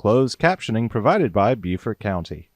closed captioning provided by Beaufort County.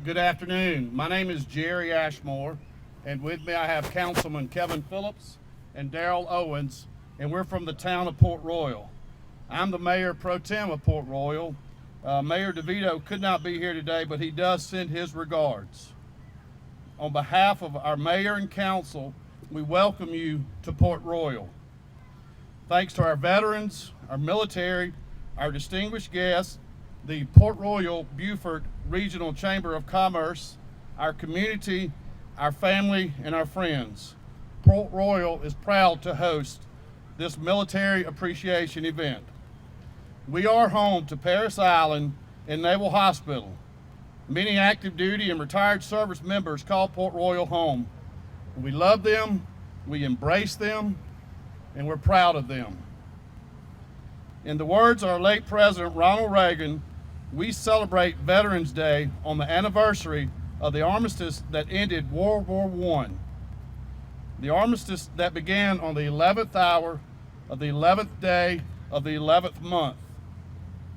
Good afternoon. My name is Jerry Ashmore, and with me I have Councilman Kevin Phillips and Darrell Owens, and we're from the town of Port Royal. I'm the Mayor Pro Tem of Port Royal. Mayor DeVito could not be here today, but he does send his regards. On behalf of our Mayor and Council, we welcome you to Port Royal. Thanks to our veterans, our military, our distinguished guests, the Port Royal Beaufort Regional Chamber of Commerce, our community, our family, and our friends. Port Royal is proud to host this military appreciation event. We are home to Parris Island and Naval Hospital. Many active duty and retired service members call Port Royal home. We love them, we embrace them, and we're proud of them. In the words of our late President Ronald Reagan, we celebrate Veterans Day on the anniversary of the armistice that ended World War I. The armistice that began on the 11th hour of the 11th day of the 11th month.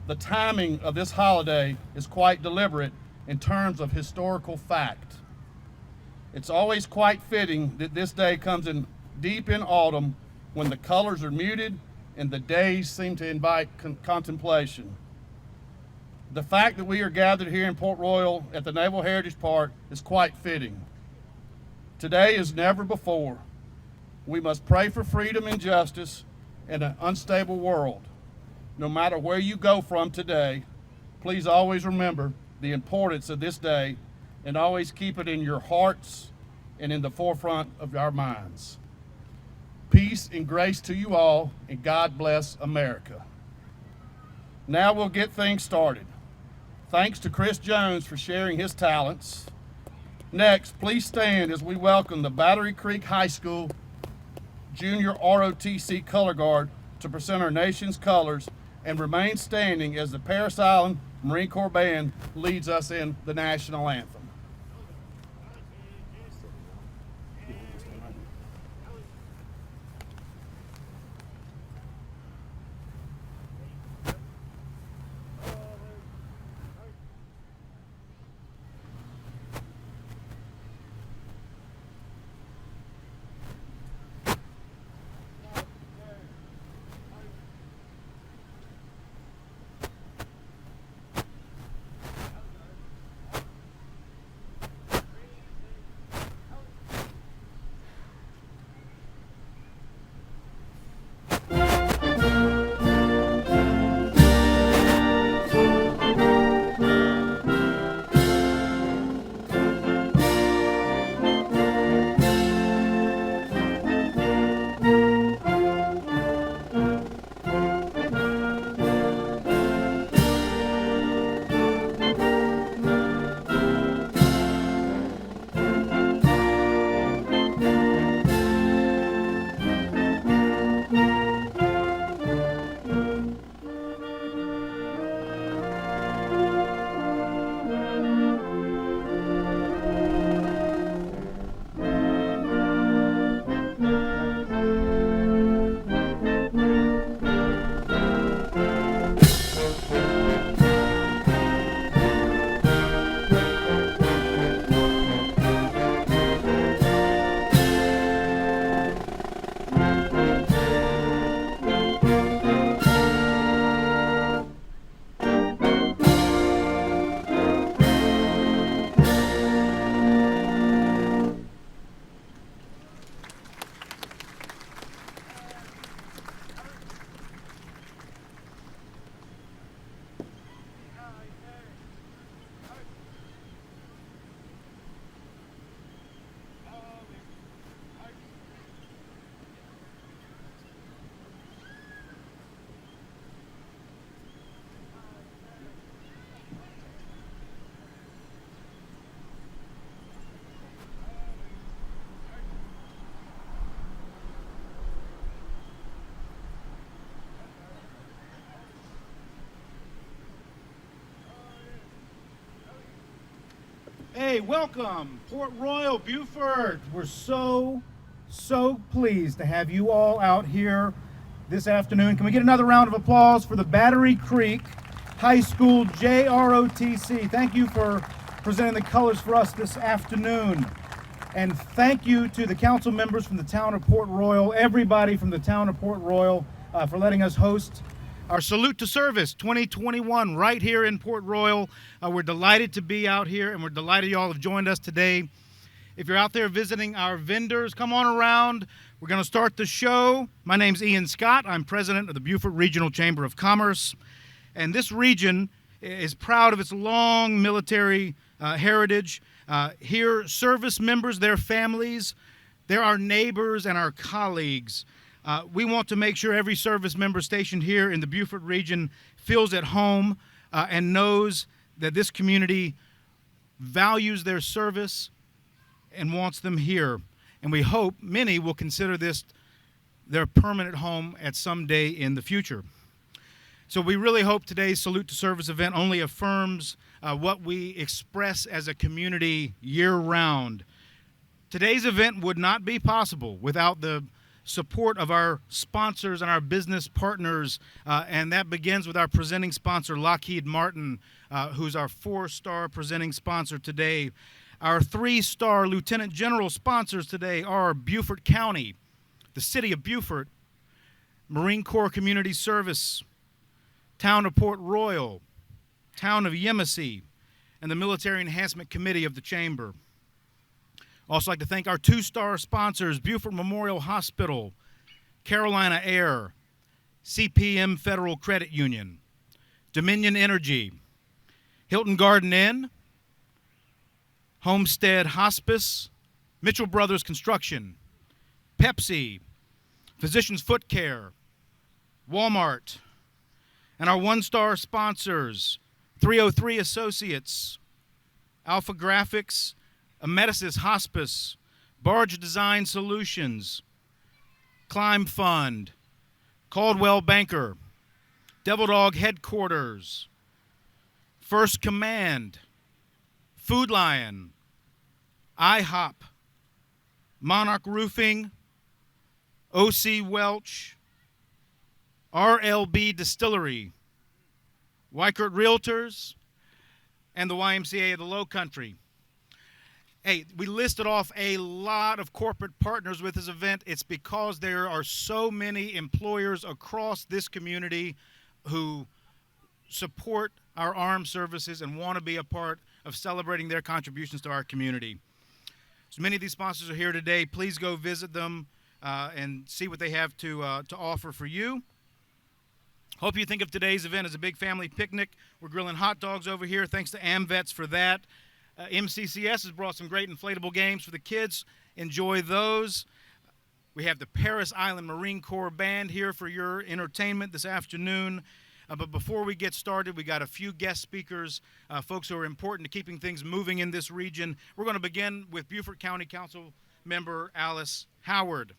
The timing of this holiday is quite deliberate in terms of historical fact. It's always quite fitting that this day comes in deep in autumn when the colors are muted and the days seem to invite contemplation. The fact that we are gathered here in Port Royal at the Naval Heritage Park is quite fitting. Today as never before, we must pray for freedom and justice in an unstable world. No matter where you go from today, please always remember the importance of this day and always keep it in your hearts and in the forefront of our minds. Peace and grace to you all, and God bless America. Now we'll get things started. Thanks to Chris Jones for sharing his talents. Next, please stand as we welcome the Battery Creek High School Junior ROTC Color Guard to present our nation's colors, and remain standing as the Parris Island Marine Corps Band leads us in the national anthem. Hey, welcome, Port Royal, Beaufort. We're so pleased to have you all out here this afternoon. Can we get another round of applause for the Battery Creek High School JROTC? Thank you for presenting the colors for us this afternoon. And thank you to the council members from the town of Port Royal, everybody from the town of Port Royal, for letting us host our Salute to Service 2021 right here in Port Royal. We're delighted to be out here, and we're delighted you all have joined us today. If you're out there visiting our vendors, come on around. We're going to start the show. My name's Ian Scott. I'm president of the Beaufort Regional Chamber of Commerce. And this region is proud of its long military heritage. Here, service members, their families, they're our neighbors and our colleagues. We want to make sure every service member stationed here in the Beaufort region feels at home and knows that this community values their service and wants them here. And we hope many will consider this their permanent home at some day in the future. So we really hope today's Salute to Service event only affirms what we express as a community year-round. Today's event would not be possible without the support of our sponsors and our business partners, and that begins with our presenting sponsor, Lockheed Martin, who's our 4-star presenting sponsor today. Our 3-star Lieutenant General sponsors today are Beaufort County, the City of Beaufort, Marine Corps Community Service, Town of Port Royal, Town of Yemassee, and the Military Enhancement Committee of the Chamber. Also like to thank our 2-star sponsors, Beaufort Memorial Hospital, Carolina Air, CPM Federal Credit Union, Dominion Energy, Hilton Garden Inn, Homestead Hospice, Mitchell Brothers Construction, Pepsi, Physicians Foot Care, Walmart, and our 1-star sponsors, 303 Associates, Alpha Graphics, Amedisys Hospice, Barge Design Solutions, Climb Fund, Caldwell Banker, Devil Dog Headquarters, First Command, Food Lion, IHOP, Monarch Roofing, OC Welch, RLB Distillery, Weichert Realtors, and the YMCA of the Low Country. Hey, we listed off a lot of corporate partners with this event. It's because there are so many employers across this community who support our armed services and want to be a part of celebrating their contributions to our community. So many of these sponsors are here today. Please go visit them and see what they have to offer for you. Hope you think of today's event as a big family picnic. We're grilling hot dogs over here. Thanks to AMVETS for that. MCCS has brought some great inflatable games for the kids. Enjoy those. We have the Paris Island Marine Corps Band here for your entertainment this afternoon. But before we get started, we got a few guest speakers, folks who are important to keeping things moving in this region. We're going to begin with Beaufort County Council member Alice Howard.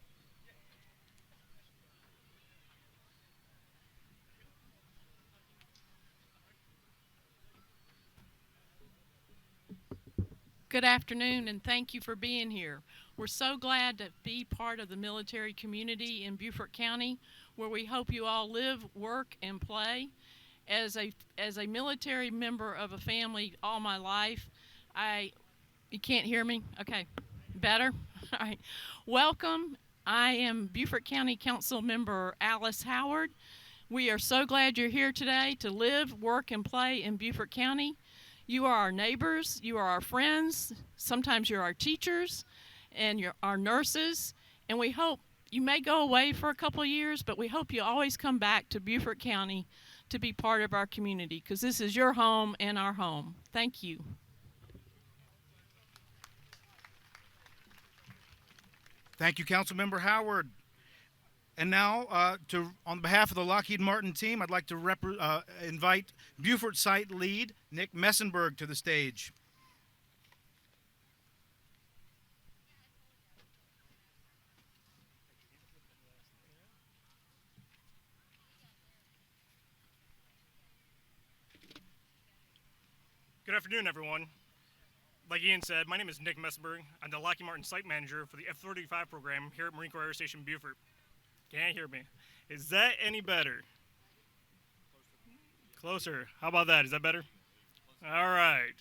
Good afternoon, and thank you for being here. We're so glad to be part of the military community in Beaufort County, where we hope you all live, work, and play. As a military member of a family all my life, you can't hear me? Okay, better? All right. Welcome. I am Beaufort County Council member Alice Howard. We are so glad you're here today to live, work, and play in Beaufort County. You are our neighbors, you are our friends, sometimes you're our teachers, and you're our nurses, and we hope you may go away for a couple of years, but we hope you always come back to Beaufort County to be part of our community, because this is your home and our home. Thank you. Thank you, Councilmember Howard. And now, on behalf of the Lockheed Martin team, I'd like to invite Beaufort Site Lead Nick Messenberg to the stage. Good afternoon, everyone. I'd Like Ian said, my name is Nick Messenberg. I'm the Lockheed Martin Site Manager for the F-35 program here at Marine Corps Air Station Beaufort. Can't hear me. Is that any better? Closer. How about that? Is that better? All right.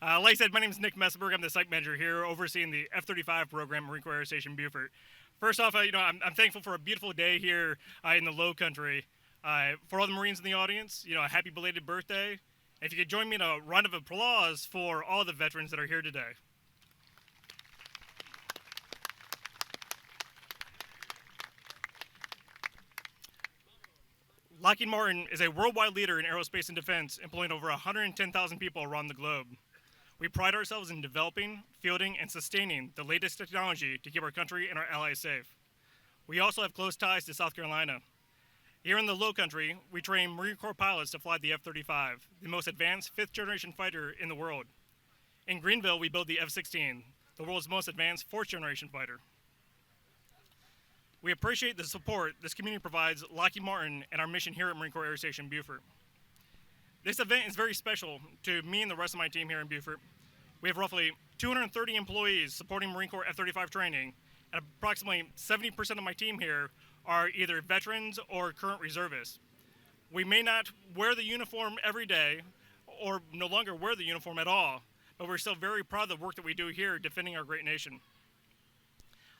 Like I said, my name is Nick Messenberg. I'm the Site Manager here overseeing the F-35 program at Marine Corps Air Station Beaufort. First off, I'm thankful for a beautiful day here in the Low Country. For all the Marines in the audience, a happy belated birthday. If you could join me in a round of applause for all the veterans that are here today. Lockheed Martin is a worldwide leader in aerospace and defense, employing over 110,000 people around the globe. We pride ourselves in developing, fielding, and sustaining the latest technology to keep our country and our allies safe. We also have close ties to South Carolina. Here in the Low Country, we train Marine Corps pilots to fly the F-35, the most advanced fifth-generation fighter in the world. In Greenville, we build the F-16, the world's most advanced fourth-generation fighter. We appreciate the support this community provides Lockheed Martin and our mission here at Marine Corps Air Station Beaufort. This event is very special to me and the rest of my team here in Beaufort. We have roughly 230 employees supporting Marine Corps F-35 training, and approximately 70% of my team here are either veterans or current reservists. We may not wear the uniform every day or no longer wear the uniform at all, but we're still very proud of the work that we do here defending our great nation.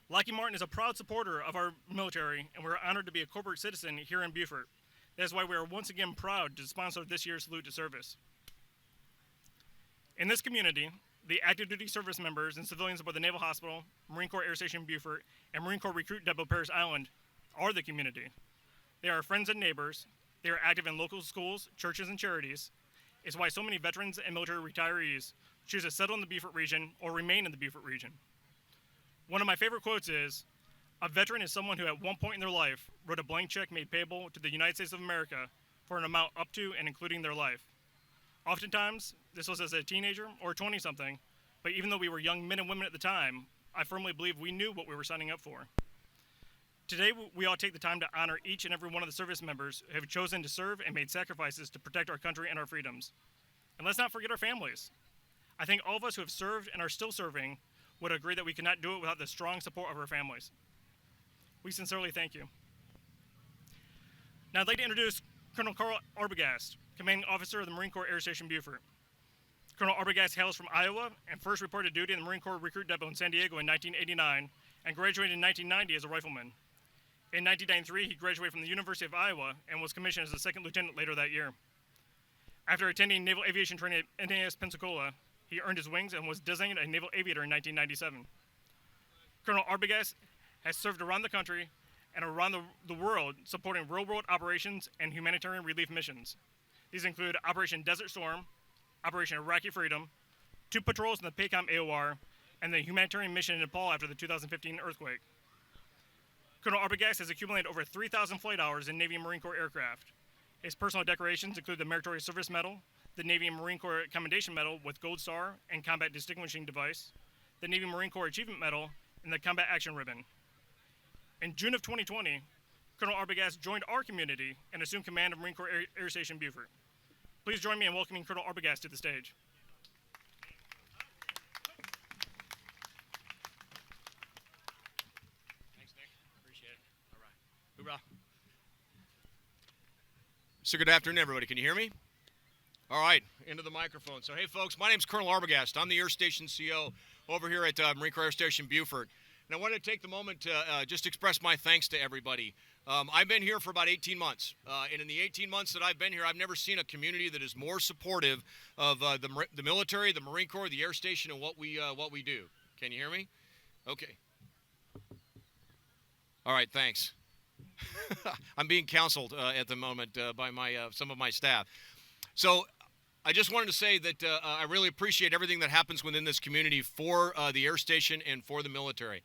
Lockheed Martin is a proud supporter of our military, and we're honored to be a corporate citizen here in Beaufort. That's why we are once again proud to sponsor this year's Salute to Service. In this community, the active duty service members and civilians aboard the Naval Hospital, Marine Corps Air Station Beaufort, and Marine Corps Recruit Depot Parris Island are the community. They are friends and neighbors. They are active in local schools, churches, and charities. It's why so many veterans and military retirees choose to settle in the Beaufort region or remain in the Beaufort region. One of my favorite quotes is, "A veteran is someone who at one point in their life wrote a blank check made payable to the United States of America for an amount up to and including their life." Oftentimes, this was as a teenager or 20-something, but even though we were young men and women at the time, I firmly believe we knew what we were signing up for. Today, we all take the time to honor each and every one of the service members who have chosen to serve and made sacrifices to protect our country and our freedoms. And let's not forget our families. I think all of us who have served and are still serving would agree that we cannot do it without the strong support of our families. We sincerely thank you. Now I'd like to introduce Colonel Carl Arbogast, Commanding Officer of the Marine Corps Air Station Beaufort. Colonel Arbogast hails from Iowa and first reported duty in the Marine Corps Recruit Depot in San Diego in 1989 and graduated in 1990 as a rifleman. In 1993, he graduated from the University of Iowa and was commissioned as a second lieutenant later that year. After attending naval aviation training at NAS Pensacola, he earned his wings and was designated a naval aviator in 1997. Colonel Arbogast has served around the country and around the world supporting real-world operations and humanitarian relief missions. These include Operation Desert Storm, Operation Iraqi Freedom, 2 patrols in the PACOM AOR, and the humanitarian mission in Nepal after the 2015 earthquake. Colonel Arbogast has accumulated over 3,000 flight hours in Navy and Marine Corps aircraft. His personal decorations include the Meritorious Service Medal, the Navy and Marine Corps Commendation Medal with Gold Star and Combat Distinguishing Device, the Navy Marine Corps Achievement Medal, and the Combat Action Ribbon. In June of 2020, Colonel Arbogast joined our community and assumed command of Marine Corps Air Station Beaufort. Please join me in welcoming Colonel Arbogast to the stage. Thanks, Nick. Appreciate it. All right. Hoorah. So good afternoon, everybody. Can you hear me? All right, into the microphone. So, hey, folks, my name's Colonel Arbogast. I'm the Air Station CO over here at Marine Corps Air Station Beaufort. And I wanted to take the moment to just express my thanks to everybody. I've been here for about 18 months. And in the 18 months that I've been here, I've never seen a community that is more supportive of the military, the Marine Corps, the Air Station, and what we do. Can you hear me? Okay. All right, thanks. I'm being counseled at the moment by some of my staff. So I just wanted to say that I really appreciate everything that happens within this community for the Air Station and for the military.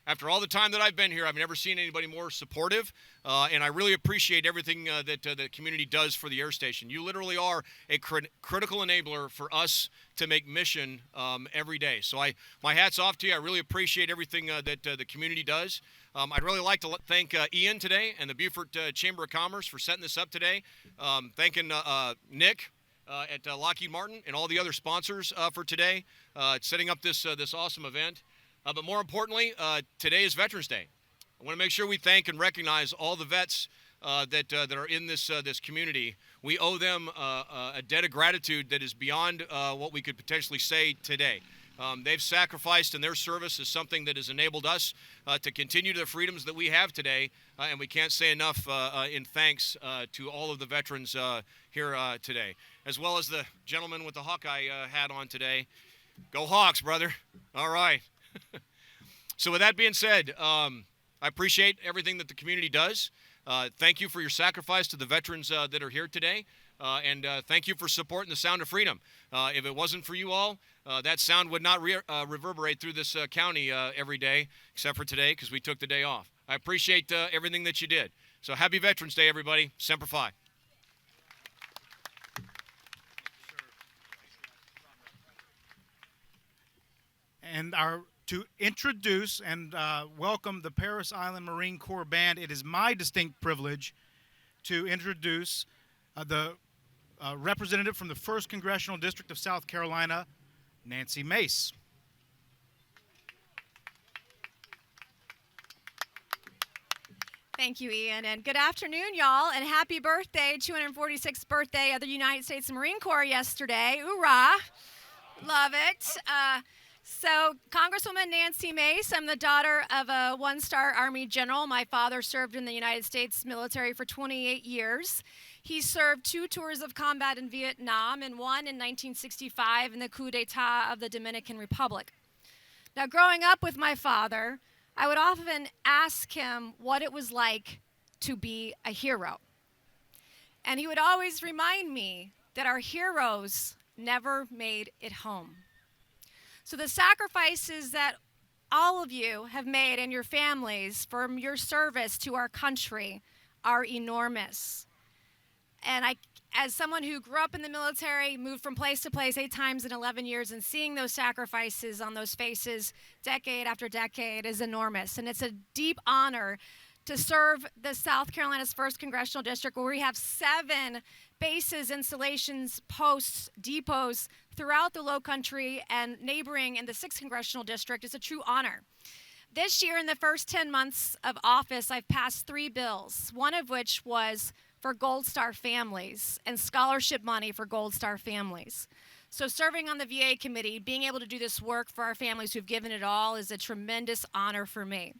After all the time that I've been here, I've never seen anybody more supportive, and I really appreciate everything that the community does for the Air Station. You literally are a critical enabler for us to make mission every day. So my hat's off to you. I really appreciate everything that the community does. I'd really like to thank Ian today and the Beaufort Chamber of Commerce for setting this up today. Thanking Nick at Lockheed Martin and all the other sponsors for today, setting up this awesome event. But more importantly, today is Veterans Day. I want to make sure we thank and recognize all the vets that are in this community. We owe them a debt of gratitude that is beyond what we could potentially say today. They've sacrificed, and their service is something that has enabled us to continue the freedoms that we have today, and we can't say enough in thanks to all of the veterans here today, as well as the gentleman with the Hawkeye hat on today. Go Hawks, brother. All right. So with that being said, I appreciate everything that the community does. Thank you for your sacrifice to the veterans that are here today. And thank you for supporting the Sound of Freedom. If it wasn't for you all, that sound would not reverberate through this county every day, except for today, because we took the day off. I appreciate everything that you did. So happy Veterans Day, everybody. Semper Fi. And to introduce and welcome the Parris Island Marine Corps Band, it is my distinct privilege to introduce the representative from the 1st Congressional District of South Carolina, Nancy Mace. Thank you, Ian, and good afternoon, y'all, and happy birthday, 246th birthday of the United States Marine Corps yesterday. Hoorah! Love it. So, Congresswoman Nancy Mace, I'm the daughter of a one-star Army general. My father served in the United States military for 28 years. He served 2 tours of combat in Vietnam and one in 1965 in the coup d'etat of the Dominican Republic. Now, growing up with my father, I would often ask him what it was like to be a hero. And he would always remind me that our heroes never made it home. So the sacrifices that all of you have made and your families from your service to our country are enormous. And as someone who grew up in the military, moved from place to place 8 times in 11 years, and seeing those sacrifices on those faces decade after decade is enormous. And it's a deep honor to serve the South Carolina's 1st Congressional District, where we have 7 bases, installations, posts, depots throughout the Lowcountry and neighboring in the 6th Congressional District. It's a true honor. This year, in the first 10 months of office, I've passed 3 bills, one of which was for Gold Star families and scholarship money for Gold Star families. So serving on the VA committee, being able to do this work for our families who've given it all is a tremendous honor for me.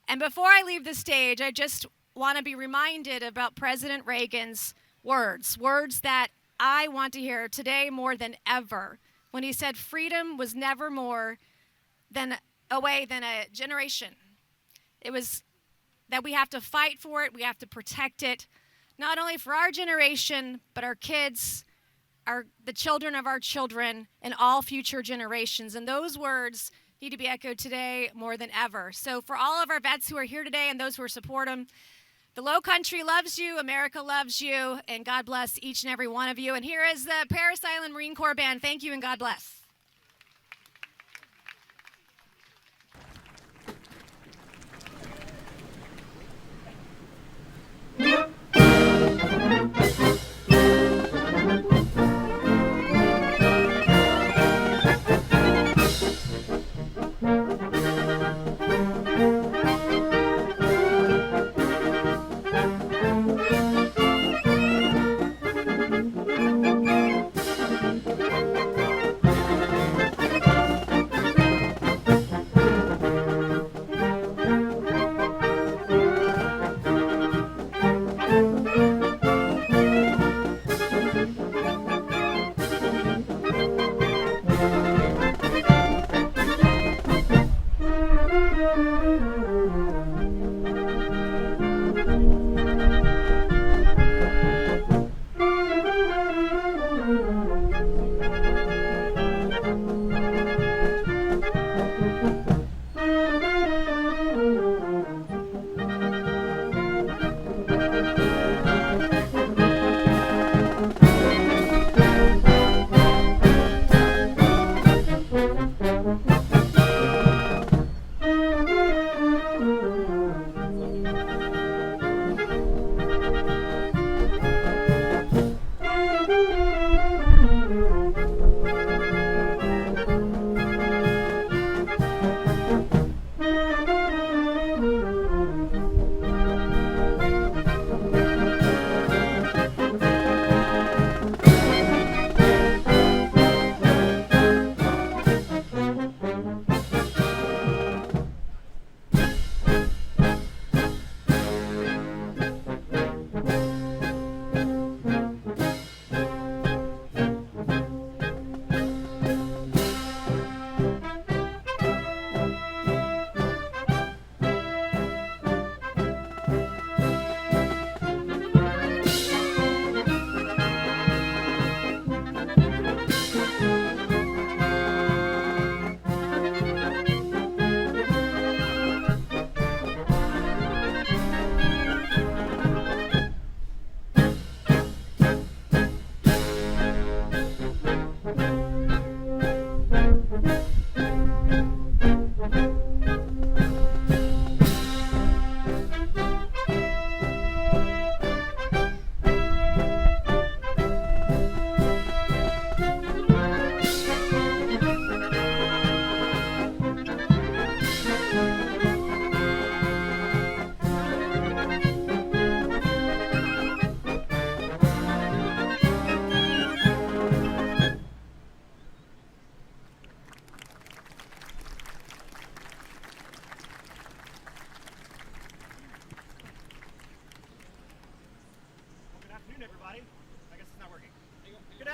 And before I leave the stage, I just want to be reminded about President Reagan's words that I want to hear today more than ever, when he said freedom was never more away than a generation. It was that we have to fight for it, we have to protect it, not only for our generation, but our kids, the children of our children, and all future generations. And those words need to be echoed today more than ever. So for all of our vets who are here today and those who support them, the Lowcountry loves you, America loves you, and God bless each and every one of you. And here is the Parris Island Marine Corps Band. Thank you and God bless.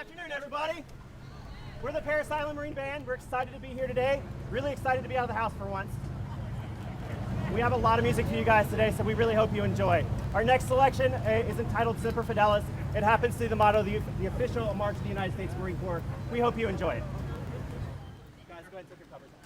afternoon, everybody. We're the Parris Island Marine Band. We're excited to be here today. Really excited to be out of the house for once. We have a lot of music for you guys today, so we really hope you enjoy. Our next selection is entitled Semper Fidelis. It happens to be the motto of the official march of the United States Marine Corps. We hope you enjoy it. Guys, go ahead and take your covers off.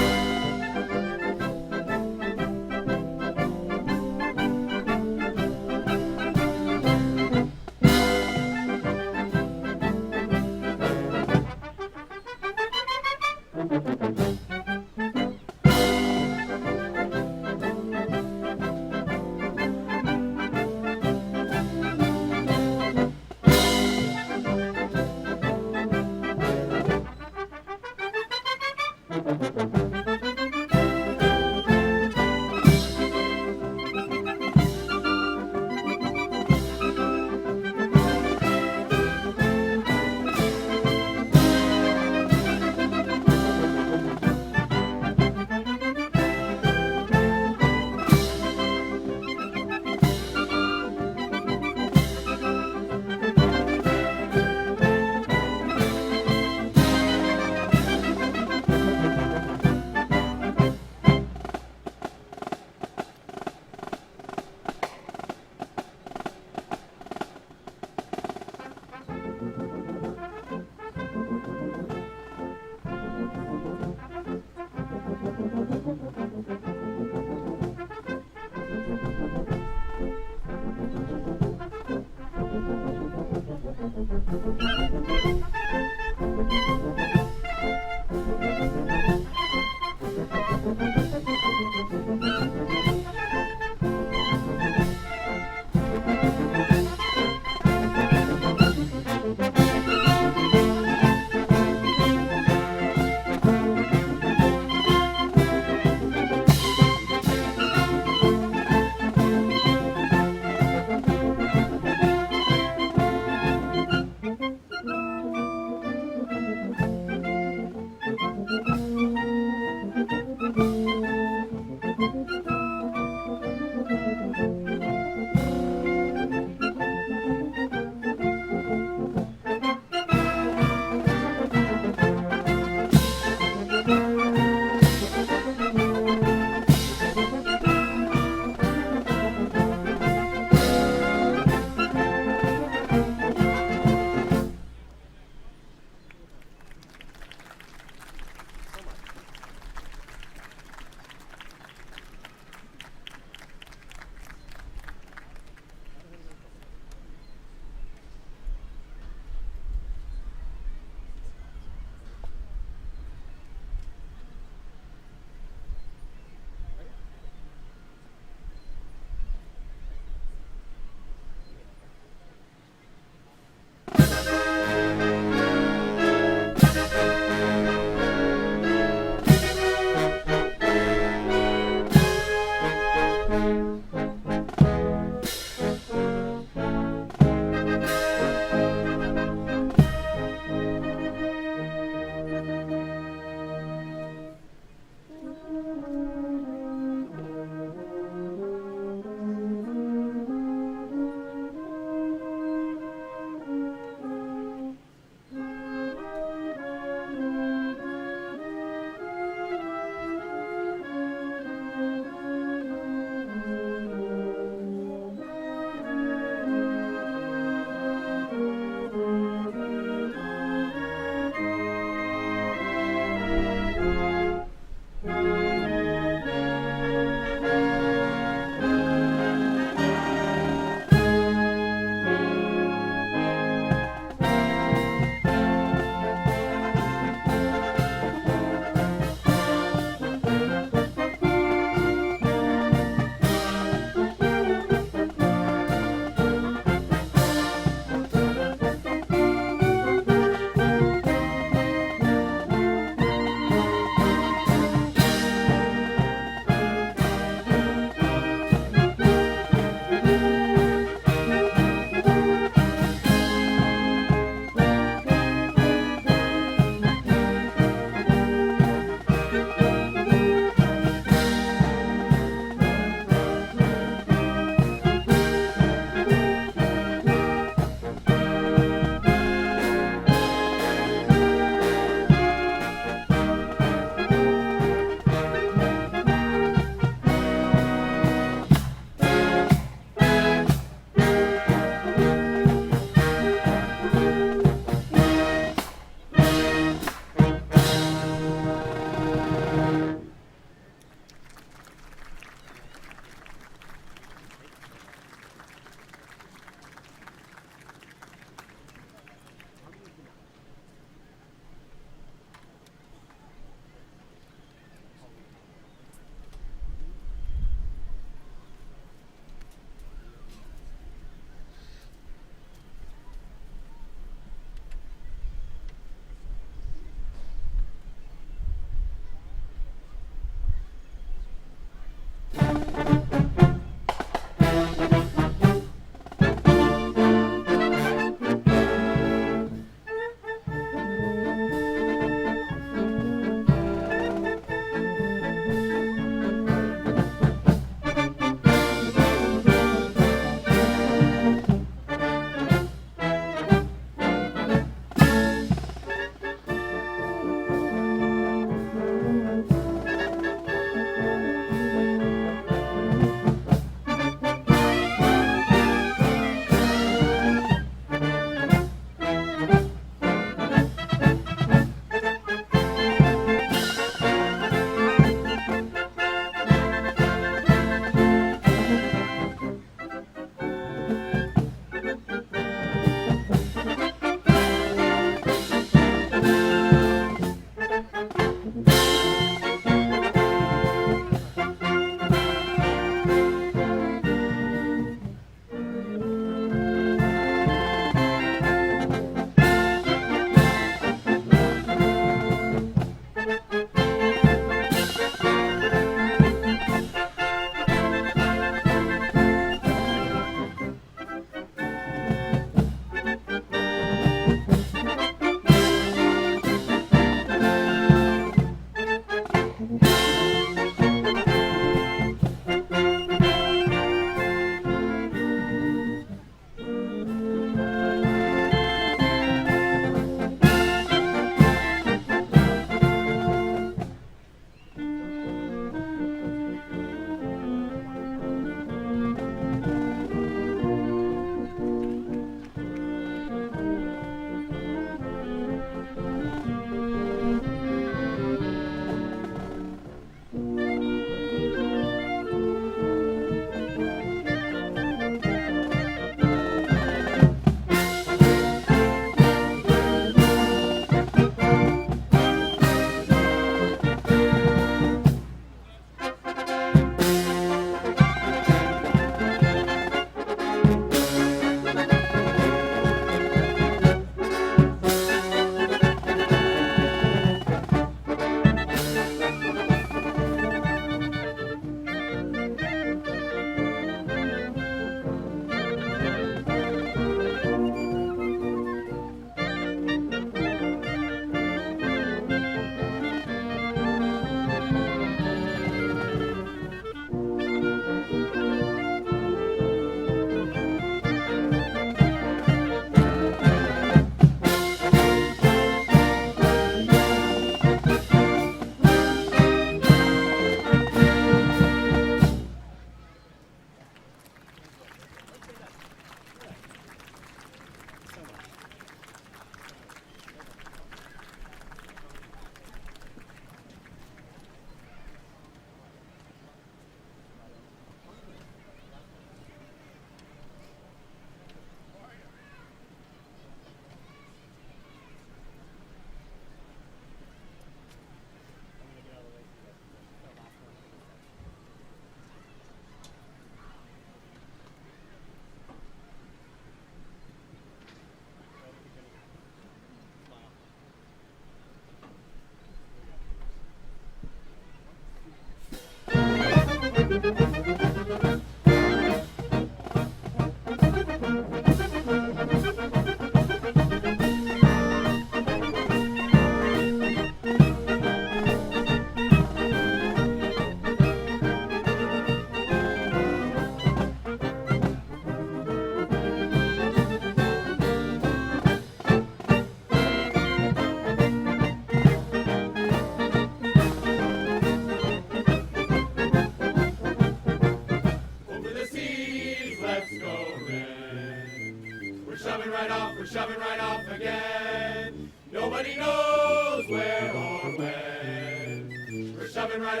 shoving right off again. Nobody knows where or when. We're shoving right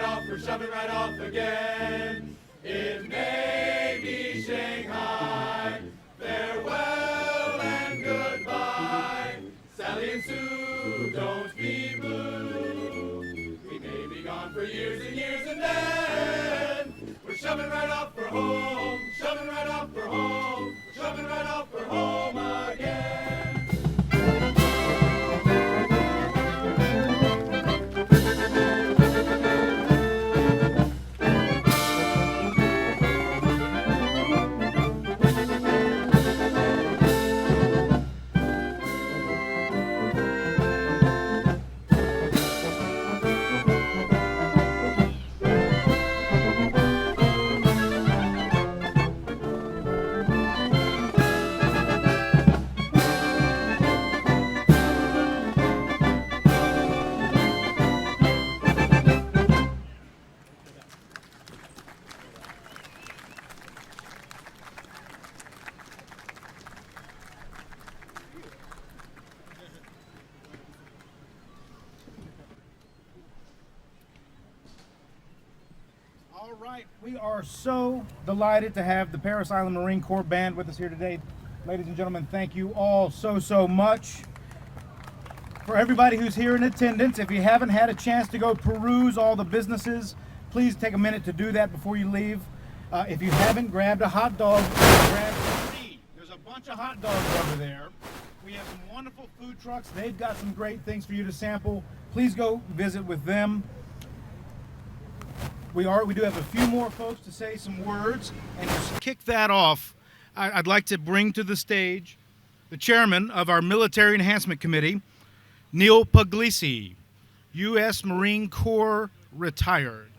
off again. It may be Shanghai. Farewell and goodbye. Sally and Sue, don't be blue. We may be gone for years and years, and then we're shoving right off for home. Shoving right off for home. Shoving right off for home again. All right, we are so delighted to have the Parris Island Marine Corps Band with us here today. Ladies and gentlemen, thank you all so much. For everybody who's here in attendance, if you haven't had a chance to go peruse all the businesses, please take a minute to do that before you leave. If you haven't grabbed a hot dog, grab three. There's a bunch of hot dogs over there. We have some wonderful food trucks. They've got some great things for you to sample. Please go visit with them. We do have a few more folks to say some words, and to kick that off, I'd like to bring to the stage the chairman of our Military Enhancement Committee, Neil Puglisi, U.S. Marine Corps retired.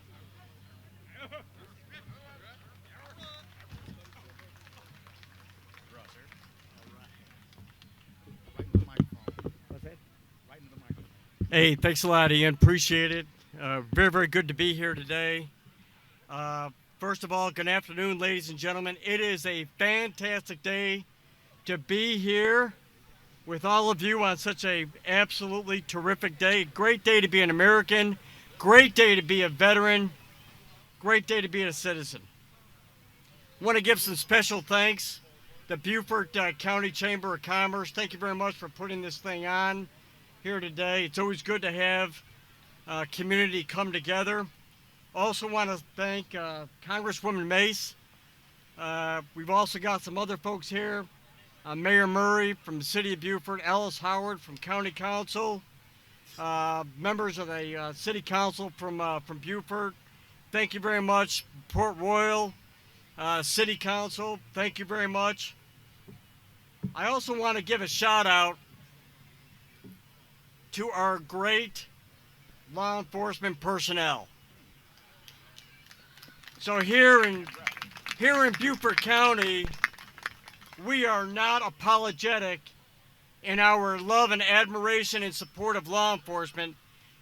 Hey, thanks a lot, Ian. Appreciate it. Very good to be here today. First of all, good afternoon, ladies and gentlemen. It is a fantastic day to be here with all of you on such a absolutely terrific day. Great day to be an American. Great day to be a veteran. Great day to be a citizen. I want to give some special thanks to Beaufort County Chamber of Commerce. Thank you very much for putting this thing on here today. It's always good to have community come together. Also want to thank Congresswoman Mace. We've also got some other folks here. Mayor Murray from the City of Beaufort, Alice Howard from County Council, members of the City Council from Beaufort. Thank you very much. Port Royal City Council, thank you very much. I also want to give a shout out to our great law enforcement personnel. So here in Beaufort County, we are not apologetic in our love and admiration and support of law enforcement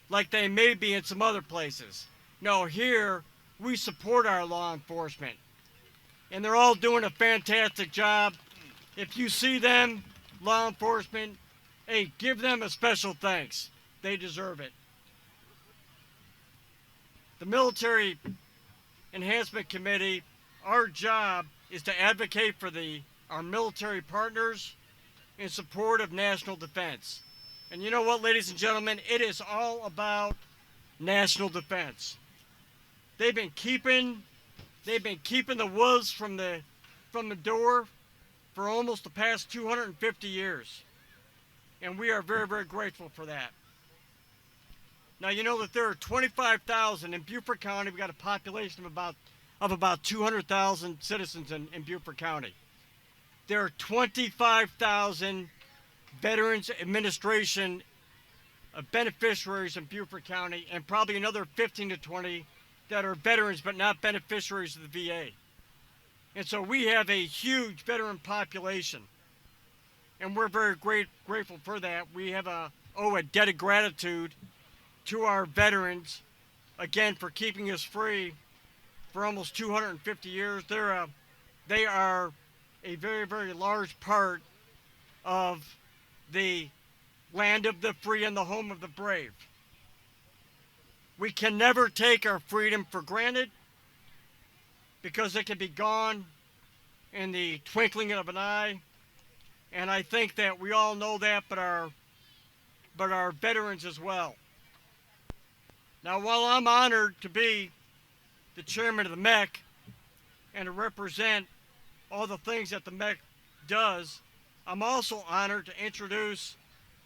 like they may be in some other places. No, here we support our law enforcement, and they're all doing a fantastic job. If you see them, law enforcement, hey, give them a special thanks. They deserve it. The Military Enhancement Committee, our job is to advocate for our military partners in support of national defense. And you know what, ladies and gentlemen, it is all about national defense. They've been keeping the wolves from the door for almost the past 250 years. And we are very grateful for that. Now, you know that there are 25,000 in Beaufort County. We've got a population of about 200,000 citizens in Beaufort County. There are 25,000 Veterans Administration beneficiaries in Beaufort County, and probably another 15 to 20 that are veterans but not beneficiaries of the VA. And so we have a huge veteran population, and we're very grateful for that. We have a debt of gratitude to our veterans, again, for keeping us free for almost 250 years. They are a very large part of the land of the free and the home of the brave. We can never take our freedom for granted because it can be gone in the twinkling of an eye. And I think that we all know that, but our veterans as well. Now, while I'm honored to be the chairman of the MEC and to represent all the things that the MEC does, I'm also honored to introduce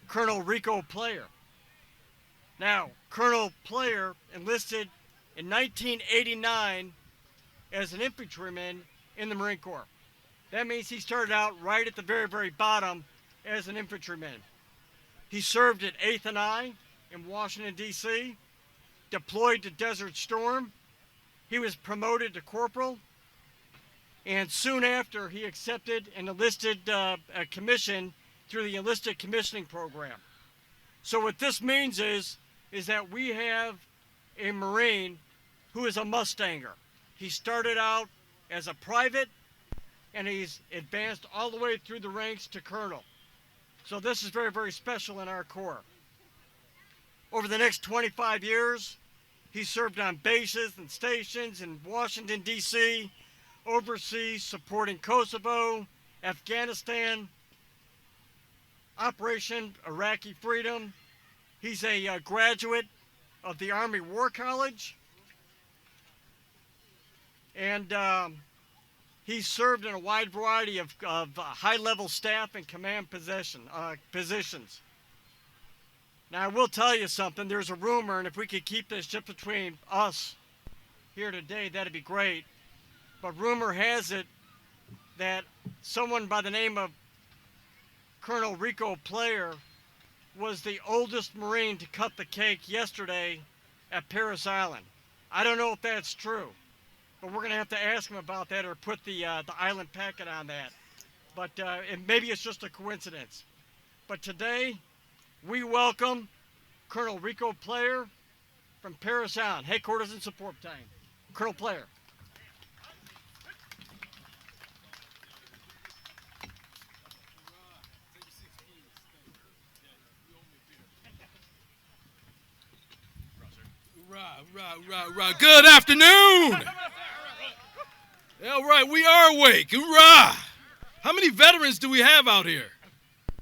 Colonel Rico Player. Now, Colonel Player enlisted in 1989 as an infantryman in the Marine Corps. That means he started out right at the very, very bottom as an infantryman. He served at 8th and I in Washington, D.C., deployed to Desert Storm. He was promoted to corporal, and soon after he accepted and enlisted a commission through the enlisted commissioning program. So what this means is that we have a Marine who is a Mustanger. He started out as a private, and he's advanced all the way through the ranks to colonel. So this is very, very special in our Corps. Over the next 25 years, he served on bases and stations in Washington, D.C., overseas, supporting Kosovo, Afghanistan, Operation Iraqi Freedom. He's a graduate of the Army War College, and he served in a wide variety of high-level staff and command positions. Now, I will tell you something. There's a rumor, and if we could keep this just between us here today, that'd be great. But rumor has it that someone by the name of Colonel Rico Player was the oldest Marine to cut the cake yesterday at Parris Island. I don't know if that's true, but we're going to have to ask him about that or put the island packet on that. But and maybe it's just a coincidence. But today, we welcome Colonel Rico Player from Parris Island, headquarters and support battalion. Colonel Player. Right. Good afternoon. All right, we are awake. Hoorah! How many veterans do we have out here?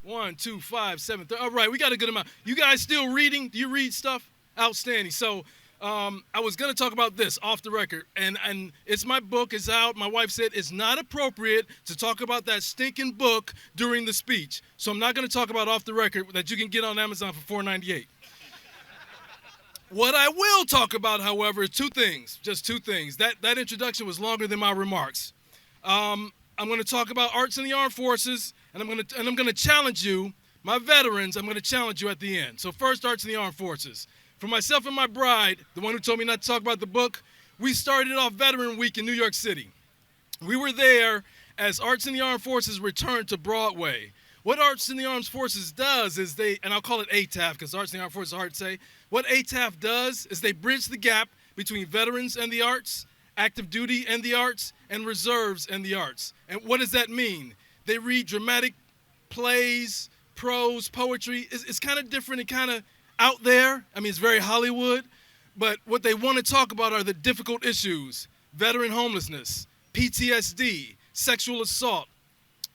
1, 2, 5, 7, 3. All right, we got a good amount. You guys still reading? Do you read stuff? Outstanding. So I was going to talk about this off the record, and it's my book. It's out. My wife said it's not appropriate to talk about that stinking book during the speech. So I'm not going to talk about off the record that you can get on Amazon for $4.98. What I will talk about, however, is two things, just two things. That introduction was longer than my remarks. I'm going to talk about arts in the armed forces, and I'm going to challenge you, my veterans. I'm going to challenge you at the end. So first, arts in the armed forces. For myself and my bride, the one who told me not to talk about the book, we started off Veteran Week in New York City. We were there as Arts in the Armed Forces returned to Broadway. What Arts in the Armed Forces does is and I'll call it ATAF because Arts in the Armed Forces is hard to say. What ATAF does is they bridge the gap between veterans and the arts, active duty and the arts, and reserves and the arts. And what does that mean? They read dramatic plays, prose, poetry. It's kind of different and kind of out there. I mean, it's very Hollywood. But what they want to talk about are the difficult issues: veteran homelessness, PTSD, sexual assault.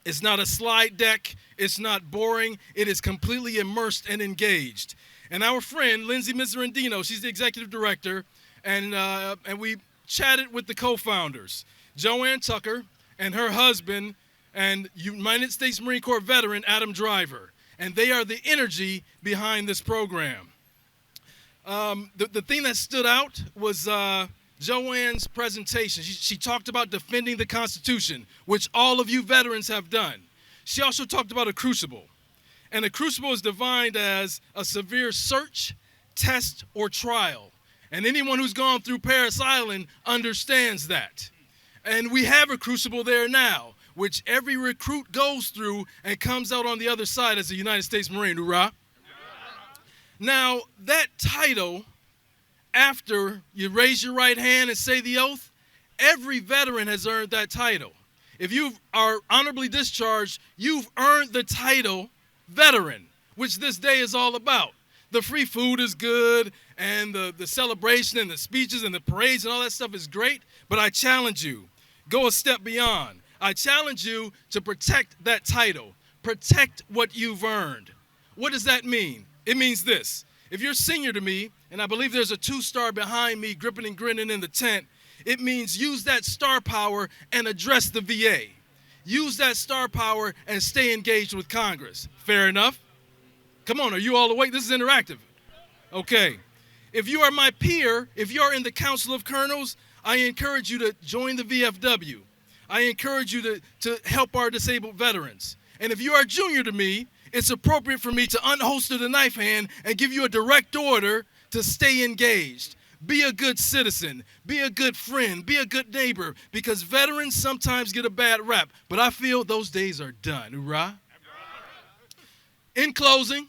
It's not a slide deck. It's not boring. It is completely immersed and engaged. And our friend, Lindsay Miserandino, she's the executive director, and we chatted with the co-founders, Joanne Tucker and her husband, and United States Marine Corps veteran, Adam Driver. And they are the energy behind this program. The thing that stood out was Joanne's presentation. She talked about defending the Constitution, which all of you veterans have done. She also talked about a crucible. And a crucible is defined as a severe search, test, or trial. And anyone who's gone through Parris Island understands that. And we have a crucible there now, which every recruit goes through and comes out on the other side as a United States Marine. Hoorah! Now, that title, after you raise your right hand and say the oath, every veteran has earned that title. If you are honorably discharged, you've earned the title veteran, which this day is all about. The free food is good, and the celebration and the speeches and the parades and all that stuff is great, but I challenge you, go a step beyond. I challenge you to protect that title. Protect what you've earned. What does that mean? It means this. If you're senior to me, and I believe there's a 2-star behind me gripping and grinning in the tent, it means use that star power and address the VA. Use that star power and stay engaged with Congress. Fair enough? Come on, are you all awake? This is interactive. Okay. If you are my peer, if you're in the Council of Colonels, I encourage you to join the VFW. I encourage you to help our disabled veterans. And if you are junior to me, it's appropriate for me to unholster the knife hand and give you a direct order to stay engaged. Be a good citizen. Be a good friend. Be a good neighbor, because veterans sometimes get a bad rap, but I feel those days are done. Hoorah. In closing,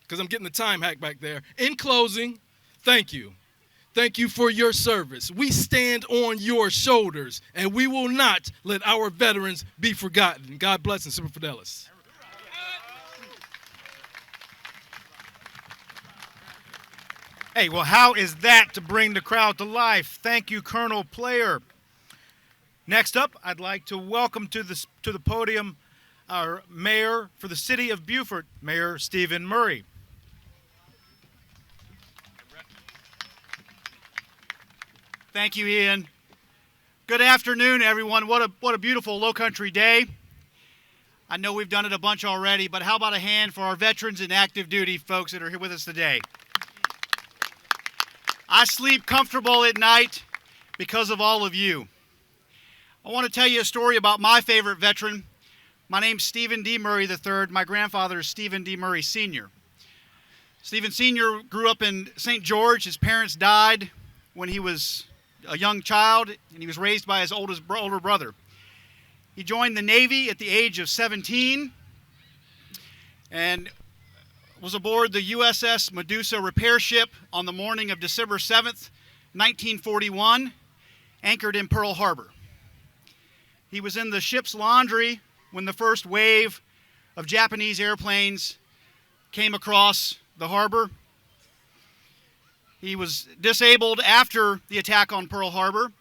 because I'm getting the time hack back there. In closing, thank you. Thank you for your service. We stand on your shoulders, and we will not let our veterans be forgotten. God bless and Semper Fidelis. Hey, well, how is that to bring the crowd to life? Thank you, Colonel Player. Next up, I'd like to welcome to the podium our mayor for the city of Beaufort, Mayor Stephen Murray. Thank you, Ian. Good afternoon, everyone. What a beautiful Low Country day. I know we've done it a bunch already, but how about a hand for our veterans and active duty folks that are here with us today? I sleep comfortable at night because of all of you. I want to tell you a story about my favorite veteran. My name's Stephen D. Murray III. My grandfather is Stephen D. Murray Sr. Stephen Sr. grew up in St. George. His parents died when he was a young child, and he was raised by his older brother. He joined the Navy at the age of 17 and was aboard the USS Medusa repair ship on the morning of December 7th, 1941, anchored in Pearl Harbor. He was in the ship's laundry when the first wave of Japanese airplanes came across the harbor. He was disabled after the attack on Pearl Harbor,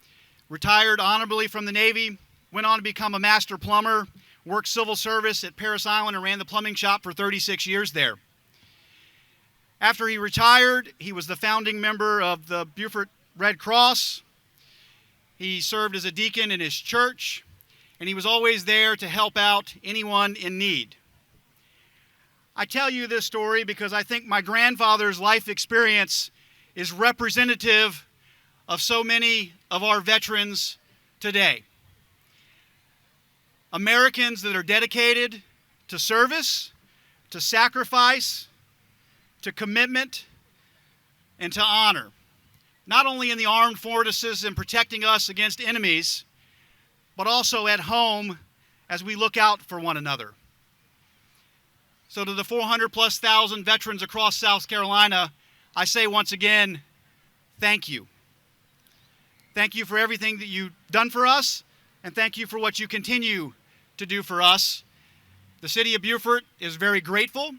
retired honorably from the Navy, went on to become a master plumber, worked civil service at Parris Island, and ran the plumbing shop for 36 years there. After he retired, he was the founding member of the Beaufort Red Cross. He served as a deacon in his church, and he was always there to help out anyone in need. I tell you this story because I think my grandfather's life experience is representative of so many of our veterans today. Americans that are dedicated to service, to sacrifice, to commitment, and to honor, not only in the armed forces and protecting us against enemies, but also at home as we look out for one another. So to the 400,000+ veterans across South Carolina, I say once again, thank you. Thank you for everything that you've done for us, and thank you for what you continue to do for us. The City of Beaufort is very grateful,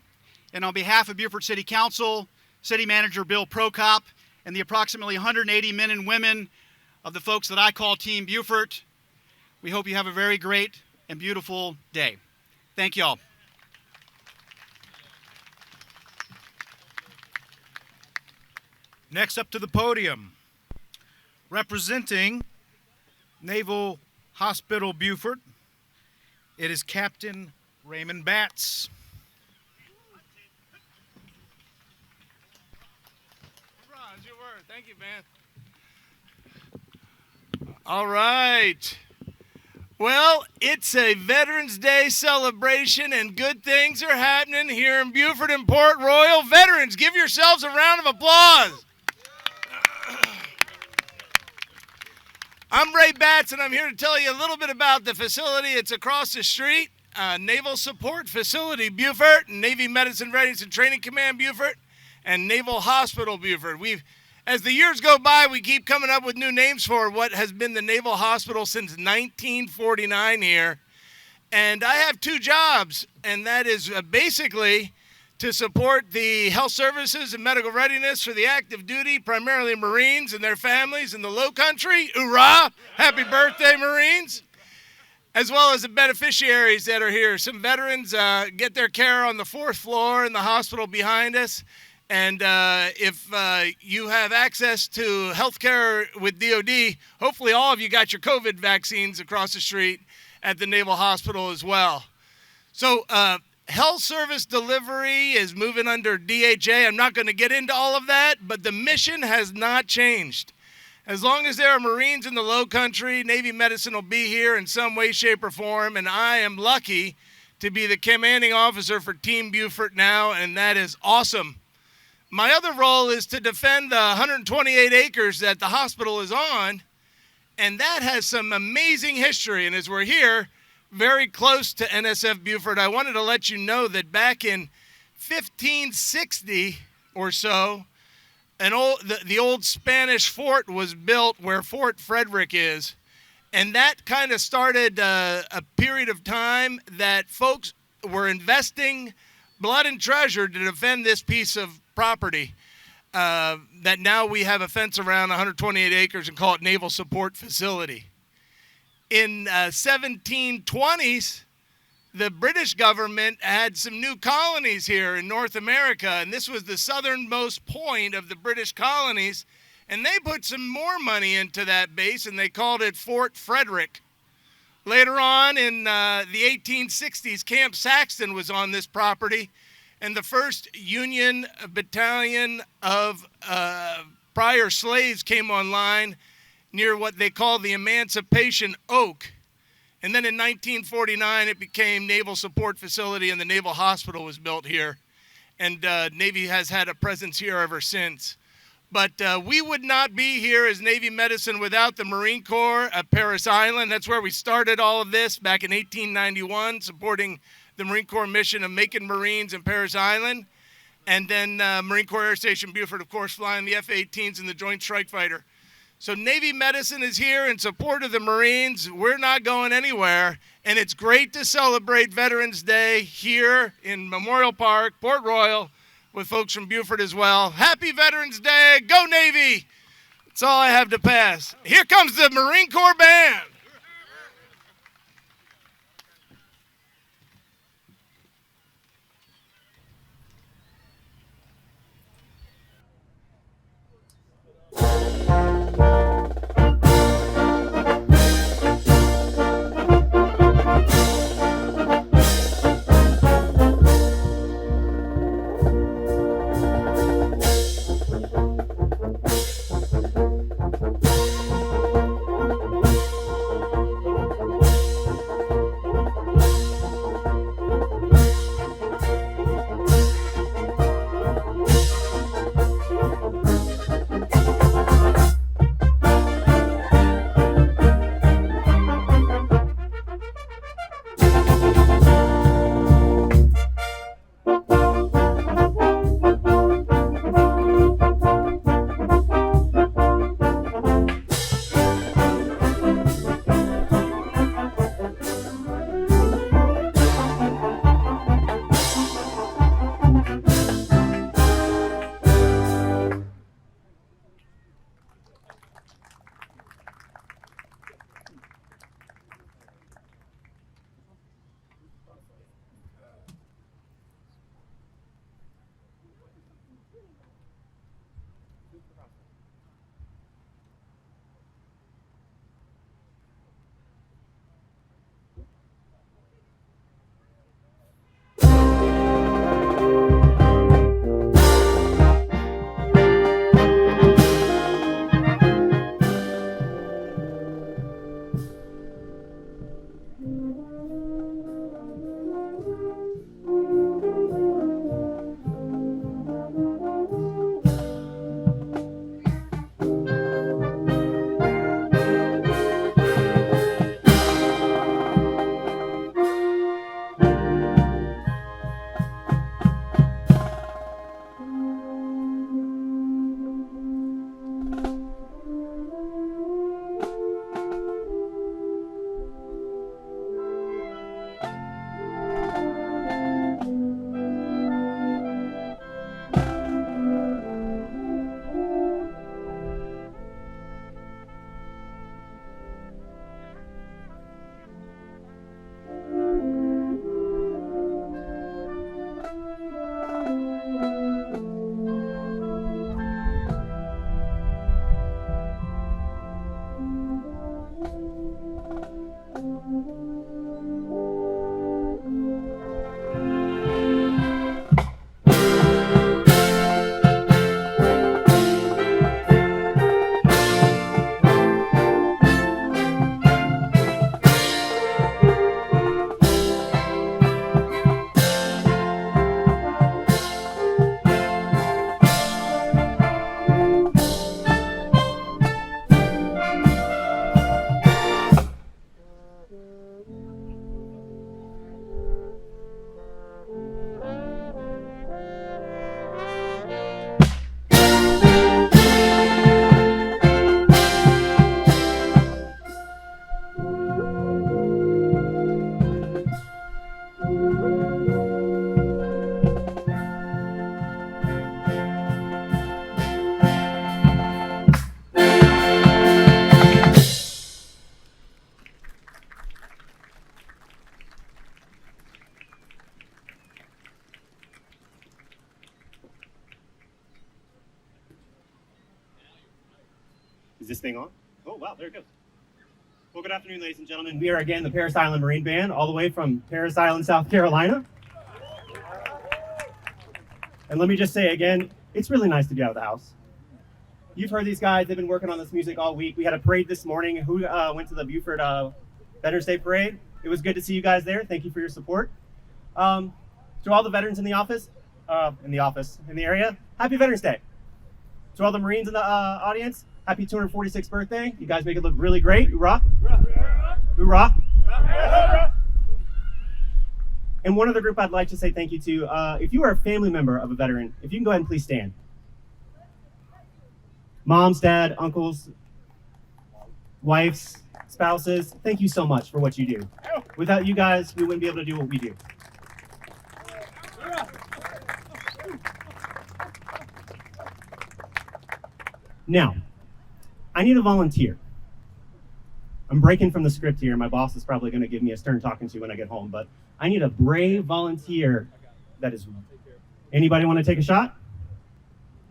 and on behalf of Beaufort City Council, City Manager Bill Prokop, and the approximately 180 men and women of the folks that I call Team Beaufort, we hope you have a very great and beautiful day. Thank you all. Next up to the podium, representing Naval Hospital Beaufort, it is Captain Raymond Batts. Thank you, man. All right. Well, it's a Veterans Day celebration, and good things are happening here in Beaufort and Port Royal. Veterans, give yourselves a round of applause. I'm Ray Batts, and I'm here to tell you a little bit about the facility. It's across the street, Naval Support Facility Beaufort, Navy Medicine Readiness and Training Command Beaufort, and Naval Hospital Beaufort. As the years go by, we keep coming up with new names for what has been the Naval Hospital since 1949 here. And I have two jobs, and that is basically to support the health services and medical readiness for the active duty, primarily Marines and their families in the low country. Hoorah! Happy birthday, Marines! As well as the beneficiaries that are here. Some veterans get their care on the 4th floor in the hospital behind us. And if you have access to health care with DOD, hopefully all of you got your COVID vaccines across the street at the Naval Hospital as well. So health service delivery is moving under DHA. I'm not going to get into all of that, but the mission has not changed. As long as there are Marines in the low country, Navy Medicine will be here in some way, shape, or form, and I am lucky to be the commanding officer for Team Beaufort now, and that is awesome. My other role is to defend the 128 acres that the hospital is on, and that has some amazing history. And as we're here, very close to NSF Beaufort, I wanted to let you know that back in 1560 or so, the old Spanish fort was built where Fort Frederick is. And that kind of started a period of time that folks were investing blood and treasure to defend this piece of property that now we have a fence around 128 acres and call it Naval Support Facility. In 1720s, the British government had some new colonies here in North America, and this was the southernmost point of the British colonies, and they put some more money into that base, and they called it Fort Frederick. Later on in the 1860s, Camp Saxton was on this property, and the first Union battalion of prior slaves came online near what they call the Emancipation Oak. And then in 1949, it became Naval Support Facility, and the Naval Hospital was built here. And Navy has had a presence here ever since. But we would not be here as Navy Medicine without the Marine Corps at Parris Island. That's where we started all of this back in 1891, supporting the Marine Corps mission of making Marines in Parris Island. And then Marine Corps Air Station Beaufort, of course, flying the F-18s and the Joint Strike Fighter. So Navy Medicine is here in support of the Marines. We're not going anywhere. And it's great to celebrate Veterans Day here in Memorial Park, Port Royal, with folks from Beaufort as well. Happy Veterans Day. Go Navy. That's all I have to pass. Here comes the Marine Corps Band. this thing on? Oh, wow, there it goes. Well, good afternoon, ladies and gentlemen. We are again the Parris Island Marine Band, all the way from Parris Island, South Carolina. And let me just say again, it's really nice to be out of the house. You've heard these guys, they've been working on this music all week. We had a parade this morning. Who went to the Beaufort Veterans Day Parade? It was good to see you guys there. Thank you for your support. To all the veterans in the area, happy Veterans Day. To all the Marines in the audience, happy 246th birthday. You guys make it look really great. Hoorah. Hoorah. And one other group I'd like to say thank you to, if you are a family member of a veteran, if you can go ahead and please stand. Moms, dad, uncles, wives, spouses, thank you so much for what you do. Without you guys, we wouldn't be able to do what we do. Now, I need a volunteer. I'm breaking from the script here. My boss is probably going to give me a stern talking to when I get home, but I need a brave volunteer that is... Anybody want to take a shot?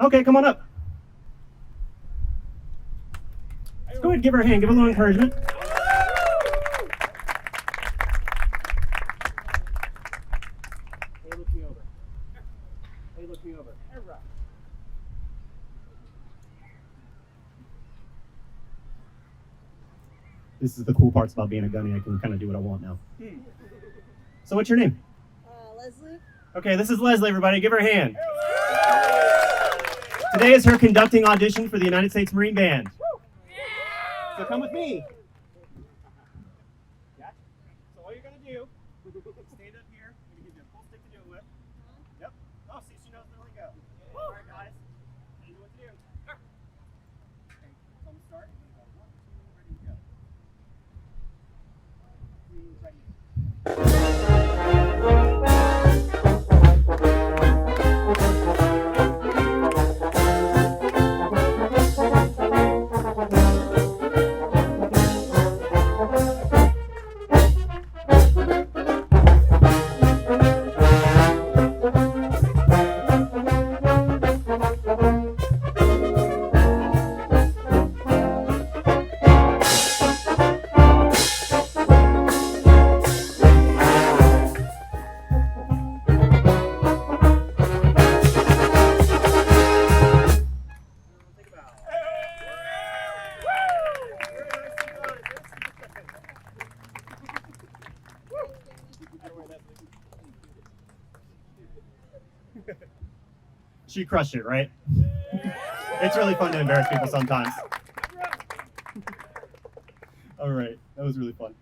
Okay, come on up. Let's go ahead and give her a hand. Give her a little encouragement. Hey, look me over. Hey, look me over. This is the cool parts about being a gunny. I can kind of do what I want now. So what's your name? Leslie. Okay, this is Leslie, everybody. Give her a hand. Today is her conducting audition for the United States Marine Band. So come with me. Yeah. So all you're going to do, stand up here. I'm going to give you a full stick to do it with. Yep. Oh, see, she knows the lingo. All right, guys. You know what to do. Okay, so I'm going to start. 1, 2, ready, go. 3, ready. She crushed it, right? It's really fun to embarrass people sometimes. All right, that was really fun.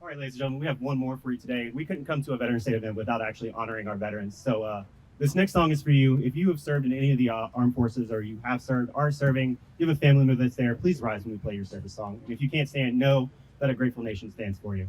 right, ladies and gentlemen, we have one more for you today. We couldn't come to a Veterans Day event without actually honoring our veterans. So this next song is for you. If you have served in any of the armed forces, or you have served, are serving, you have a family member that's there, please rise when we play your service song. And if you can't stand, know that a grateful nation stands for you.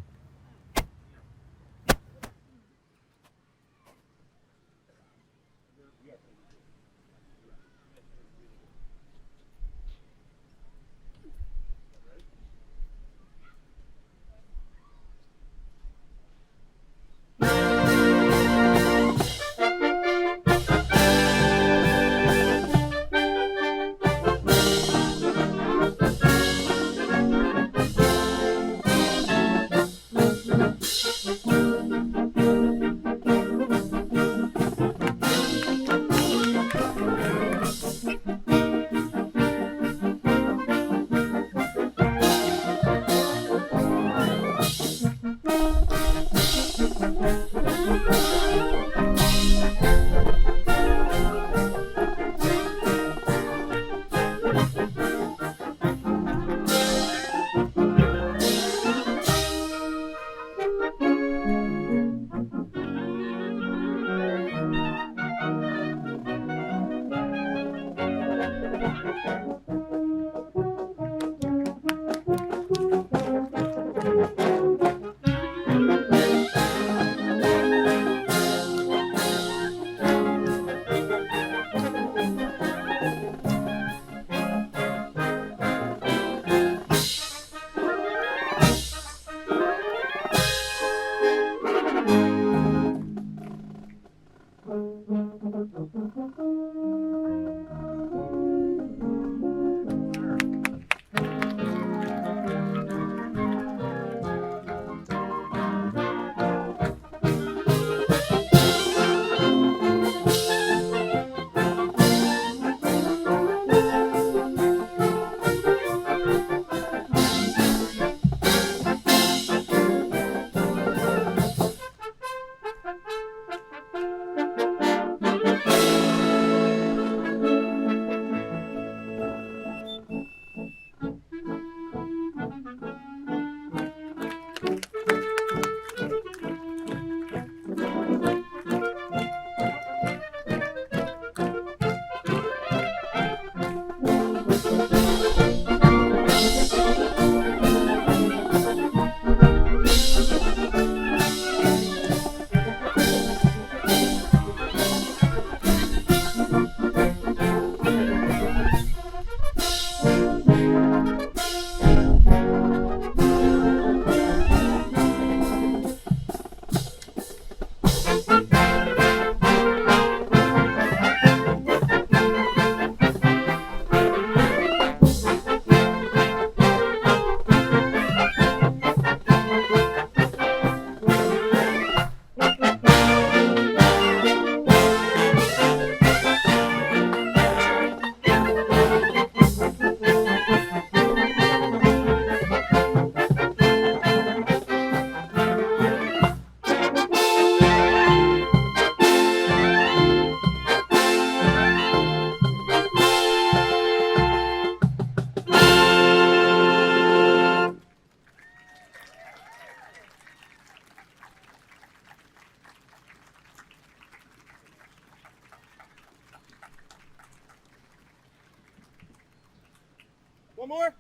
One more?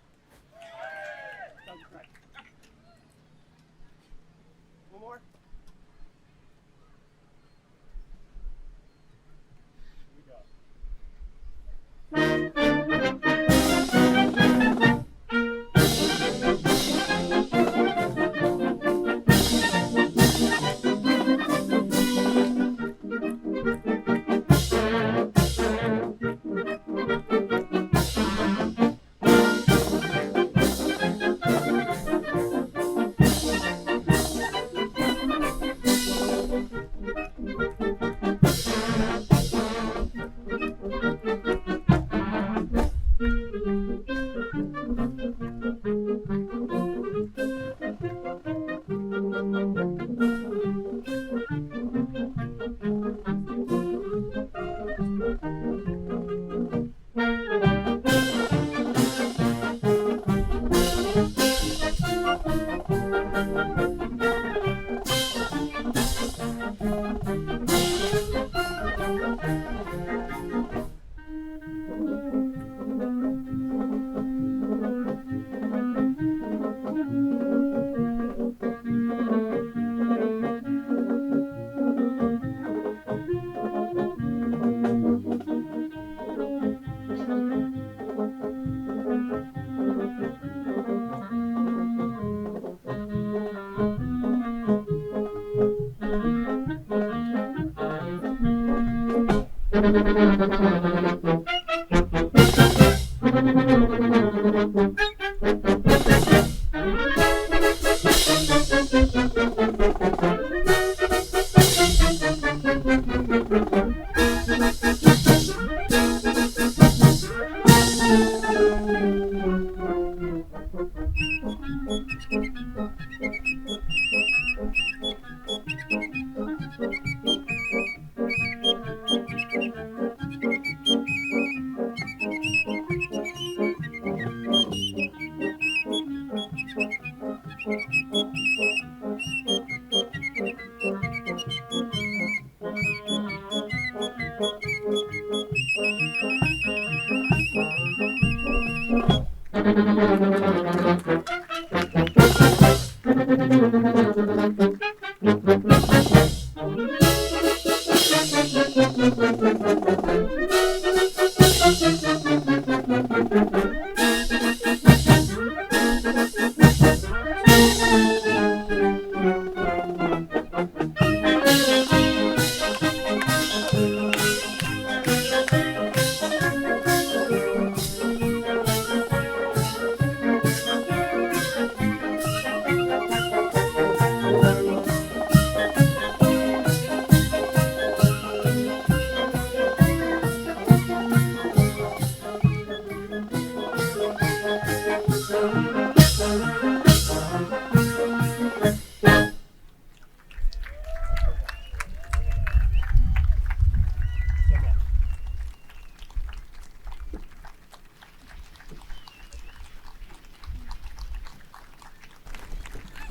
One more?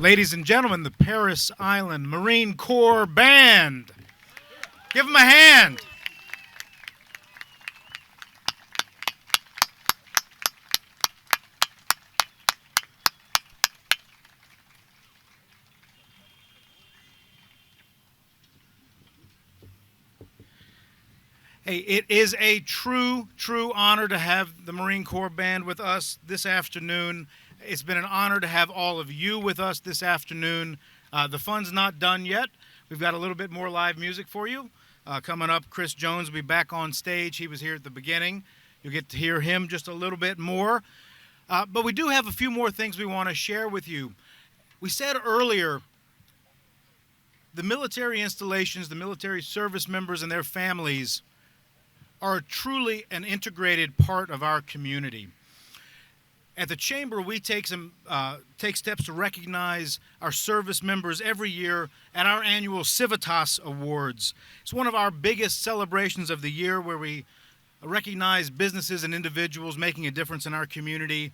Ladies and gentlemen, the Parris Island Marine Corps Band. Give them a hand. Hey, it is a true honor to have the Marine Corps Band with us this afternoon. It's been an honor to have all of you with us this afternoon. The fun's not done yet. We've got a little bit more live music for you. Coming up, Chris Jones will be back on stage. He was here at the beginning. You'll get to hear him just a little bit more. But we do have a few more things we want to share with you. We said earlier, the military installations, the military service members and their families are truly an integrated part of our community. At the Chamber, we take steps to recognize our service members every year at our annual Civitas Awards. It's one of our biggest celebrations of the year where we recognize businesses and individuals making a difference in our community.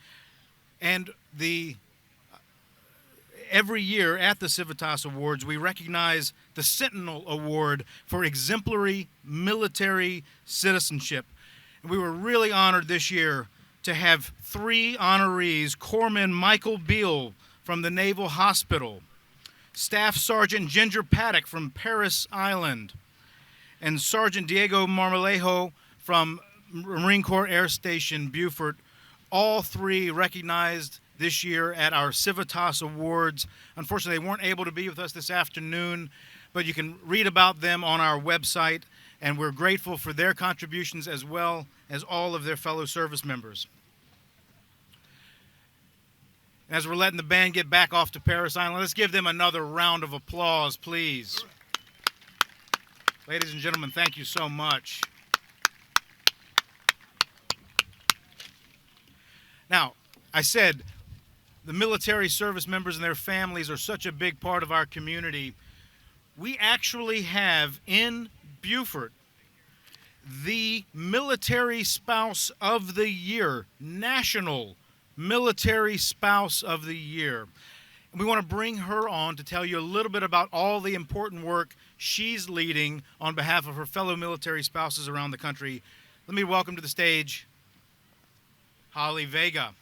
And every year at the Civitas Awards, we recognize the Sentinel Award for exemplary military citizenship. And we were really honored this year to have 3 honorees: Corpsman Michael Beal from the Naval Hospital, Staff Sergeant Ginger Paddock from Parris Island, and Sergeant Diego Marmolejo from Marine Corps Air Station Beaufort. All 3 recognized this year at our Civitas Awards. Unfortunately, they weren't able to be with us this afternoon, but you can read about them on our website, and we're grateful for their contributions as well as all of their fellow service members. As we're letting the band get back off to Parris Island, let's give them another round of applause, please. Ladies and gentlemen, thank you so much. Now, I said the military service members and their families are such a big part of our community. We actually have in Beaufort the Military Spouse of the Year, National Military Spouse of the Year. And we want to bring her on to tell you a little bit about all the important work she's leading on behalf of her fellow military spouses around the country. Let me welcome to the stage Holly Vega.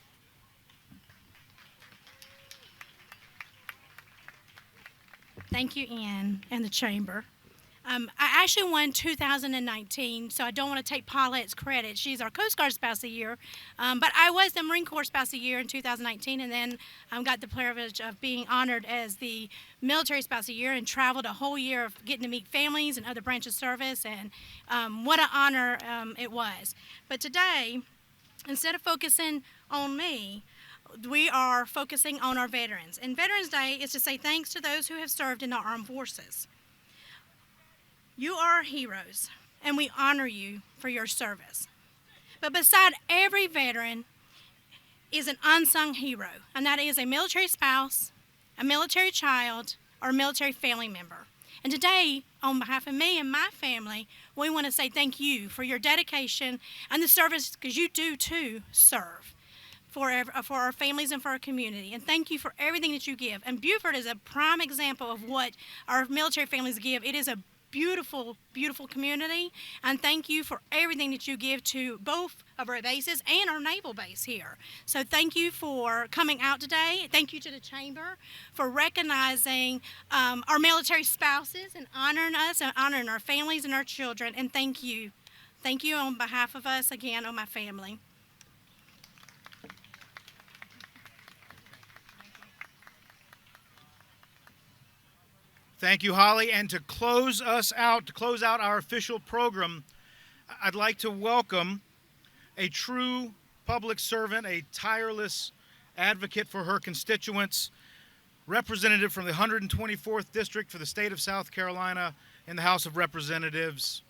Thank you, Ann, and the Chamber. I actually won 2019, so I don't want to take Paulette's credit. She's our Coast Guard Spouse of the Year, but I was the Marine Corps Spouse of the Year in 2019, and then got the privilege of being honored as the Military Spouse of the Year and traveled a whole year of getting to meet families and other branches of service, and what an honor it was. But today, instead of focusing on me, we are focusing on our veterans. And Veterans Day is to say thanks to those who have served in our armed forces. You are heroes, and we honor you for your service. But beside every veteran is an unsung hero, and that is a military spouse, a military child, or a military family member. And today, on behalf of me and my family, we want to say thank you for your dedication and the service, because you do too serve for our families and for our community. And thank you for everything that you give. And Beaufort is a prime example of what our military families give. It is a beautiful, beautiful community, and thank you for everything that you give to both of our bases and our naval base here. So thank you for coming out today. Thank you to the Chamber for recognizing our military spouses and honoring us and honoring our families and our children, and thank you. Thank you on behalf of us, again, on my family. Thank you, Holly. And to close us out, to close out our official program, I'd like to welcome a true public servant, a tireless advocate for her constituents, representative from the 124th District for the state of South Carolina in the House of Representatives,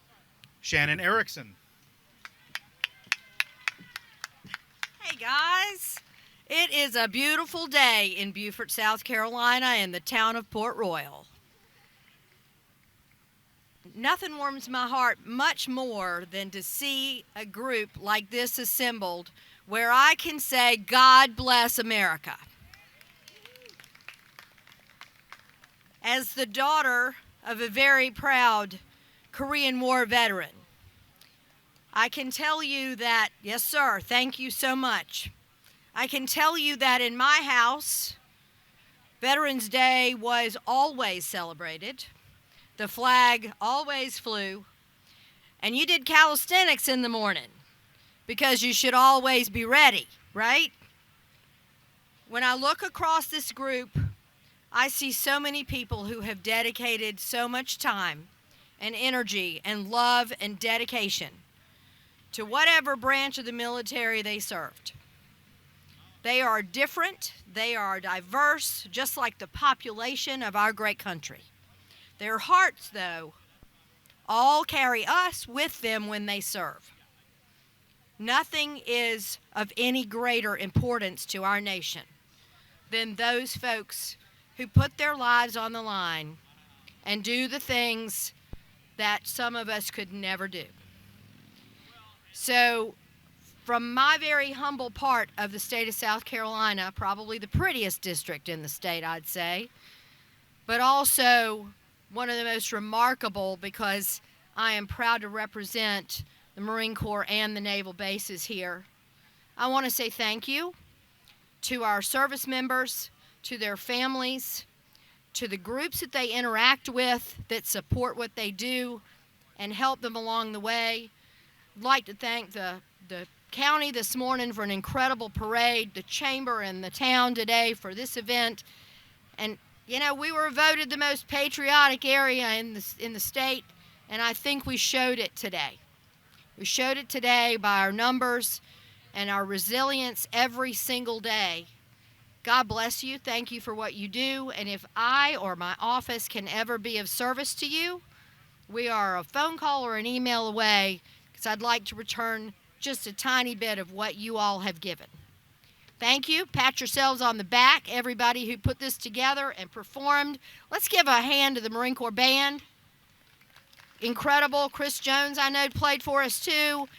Shannon Erickson. Hey, guys. It is a beautiful day in Beaufort, South Carolina, in the town of Port Royal. Nothing warms my heart much more than to see a group like this assembled where I can say, God bless America. As the daughter of a very proud Korean War veteran, I can tell you that, yes, sir, thank you so much. I can tell you that in my house, Veterans Day was always celebrated. The flag always flew, and you did calisthenics in the morning because you should always be ready, right? When I look across this group, I see so many people who have dedicated so much time and energy and love and dedication to whatever branch of the military they served. They are different, they are diverse, just like the population of our great country. Their hearts, though, all carry us with them when they serve. Nothing is of any greater importance to our nation than those folks who put their lives on the line and do the things that some of us could never do. So, from my very humble part of the state of South Carolina, probably the prettiest district in the state, I'd say, but also one of the most remarkable, because I am proud to represent the Marine Corps and the naval bases here. I want to say thank you to our service members, to their families, to the groups that they interact with that support what they do and help them along the way. I'd like to thank the county this morning for an incredible parade, the Chamber and the town today for this event. And you know, we were voted the most patriotic area in the state, and I think we showed it today. We showed it today by our numbers and our resilience every single day. God bless you. Thank you for what you do. And if I or my office can ever be of service to you, we are a phone call or an email away, because I'd like to return just a tiny bit of what you all have given. Thank you. Pat yourselves on the back, everybody who put this together and performed. Let's give a hand to the Marine Corps Band. Incredible. Chris Jones, I know, played for us too.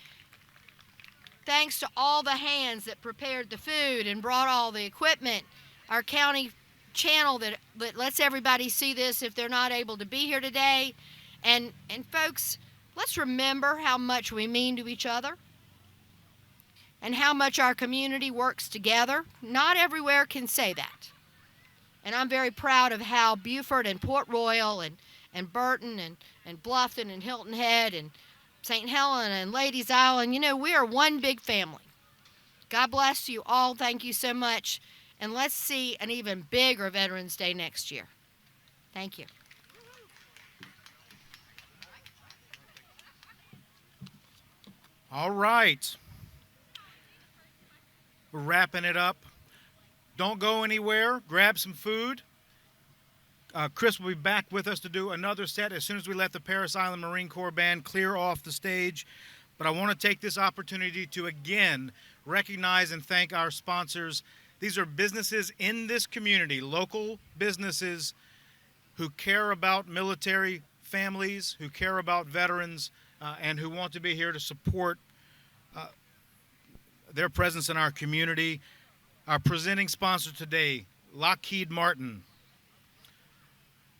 Thanks to all the hands that prepared the food and brought all the equipment. Our county channel that lets everybody see this if they're not able to be here today. And folks, let's remember how much we mean to each other and how much our community works together. Not everywhere can say that. And I'm very proud of how Beaufort and Port Royal and Burton and Bluffton and Hilton Head and St. Helena and Ladies Island, we are one big family. God bless you all. Thank you so much. And let's see an even bigger Veterans Day next year. Thank you. All right. We're wrapping it up. Don't go anywhere. Grab some food. Chris will be back with us to do another set as soon as we let the Parris Island Marine Corps Band clear off the stage. But I want to take this opportunity to again recognize and thank our sponsors. These are businesses in this community, local businesses who care about military families, who care about veterans, and who want to be here to support their presence in our community. Our presenting sponsor today, Lockheed Martin.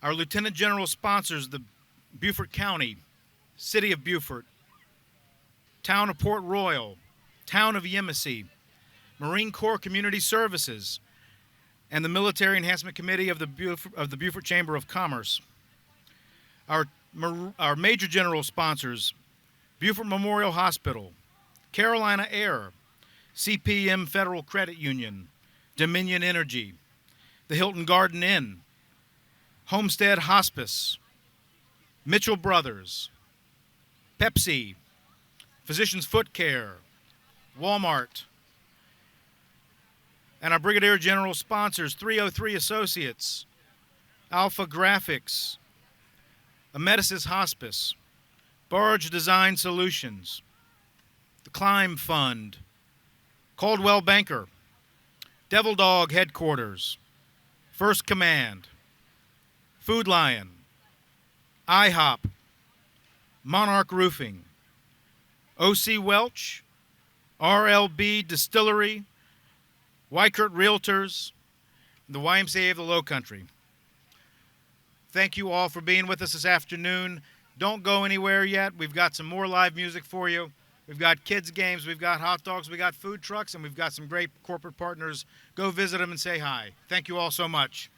Our Lieutenant General sponsors, the Beaufort County, City of Beaufort, Town of Port Royal, Town of Yemassee, Marine Corps Community Services, and the Military Enhancement Committee of the Beaufort Chamber of Commerce. Our major general sponsors, Beaufort Memorial Hospital, Carolina Air, CPM Federal Credit Union, Dominion Energy, the Hilton Garden Inn, Homestead Hospice, Mitchell Brothers, Pepsi, Physicians Foot Care, Walmart, and our Brigadier General sponsors, 303 Associates, Alpha Graphics, Amedisys Hospice, Barge Design Solutions, the Climb Fund, Caldwell Banker, Devil Dog Headquarters, First Command, Food Lion, IHOP, Monarch Roofing, O.C. Welch, RLB Distillery, Wykert Realtors, and the YMCA of the Low Country. Thank you all for being with us this afternoon. Don't go anywhere yet. We've got some more live music for you. We've got kids' games, we've got hot dogs, we've got food trucks, and we've got some great corporate partners. Go visit them and say hi. Thank you all so much.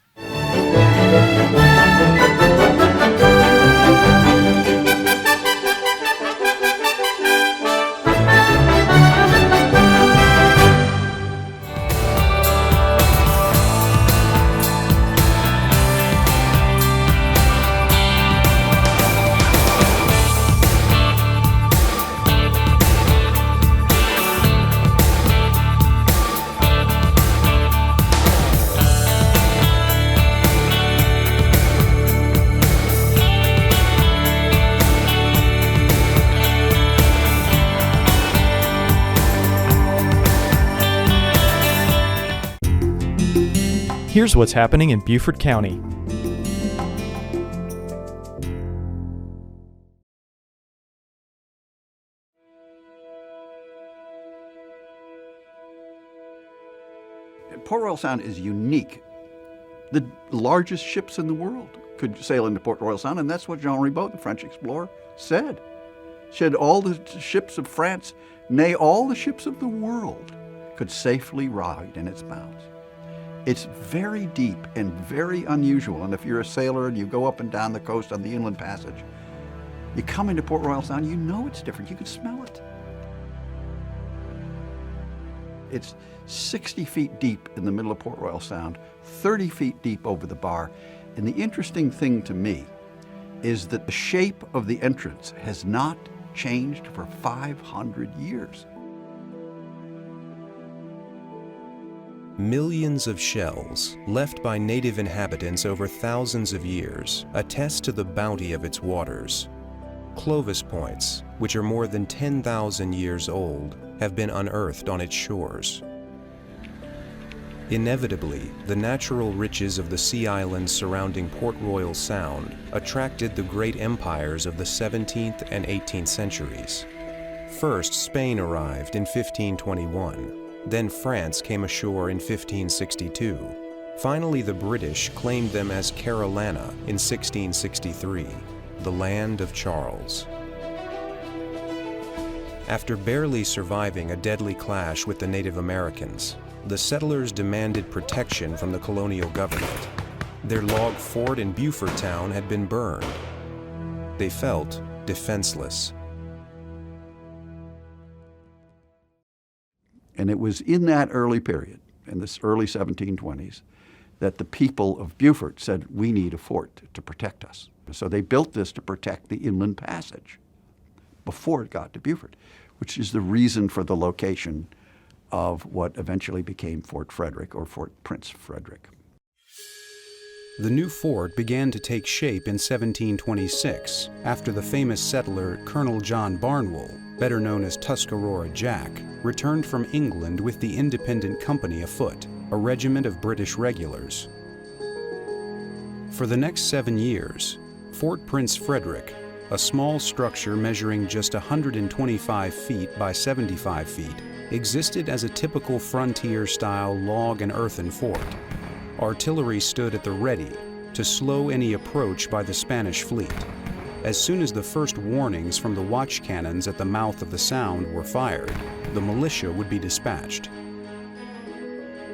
Here's what's happening in Beaufort County. Port Royal Sound is unique. The largest ships in the world could sail into Port Royal Sound, and that's what Jean Ribault, the French explorer, said. Said all the ships of France, nay, all the ships of the world could safely ride in its bows. It's very deep and very unusual, and if you're a sailor and you go up and down the coast on the Inland Passage, you come into Port Royal Sound, you know it's different, you can smell it. It's 60 feet deep in the middle of Port Royal Sound, 30 feet deep over the bar, and the interesting thing to me is that the shape of the entrance has not changed for 500 years. Millions of shells, left by native inhabitants over thousands of years, attest to the bounty of its waters. Clovis points, which are more than 10,000 years old, have been unearthed on its shores. Inevitably, the natural riches of the sea islands surrounding Port Royal Sound attracted the great empires of the 17th and 18th centuries. First, Spain arrived in 1521. Then France came ashore in 1562. Finally, the British claimed them as Carolina in 1663, the land of Charles. After barely surviving a deadly clash with the Native Americans, the settlers demanded protection from the colonial government. Their log fort in Beauforttown had been burned. They felt defenseless. And it was in that early period, in this early 1720s, that the people of Beaufort said, we need a fort to protect us. So they built this to protect the inland passage before it got to Beaufort, which is the reason for the location of what eventually became Fort Frederick or Fort Prince Frederick. The new fort began to take shape in 1726 after the famous settler Colonel John Barnwell, better known as Tuscarora Jack, returned from England with the Independent Company afoot, a regiment of British regulars. For the next 7 years, Fort Prince Frederick, a small structure measuring just 125 feet by 75 feet, existed as a typical frontier-style log and earthen fort. Artillery stood at the ready to slow any approach by the Spanish fleet. As soon as the first warnings from the watch cannons at the mouth of the Sound were fired, the militia would be dispatched.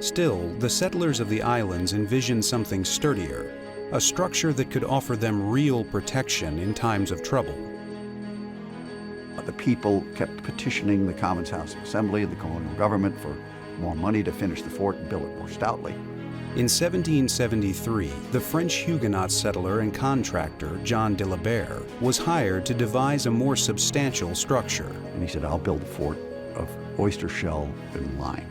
Still, the settlers of the islands envisioned something sturdier, a structure that could offer them real protection in times of trouble. The people kept petitioning the Commons House of Assembly and the colonial government for more money to finish the fort and build it more stoutly. In 1773, the French Huguenot settler and contractor John de la Barre was hired to devise a more substantial structure. And he said, I'll build a fort of oyster shell and lime,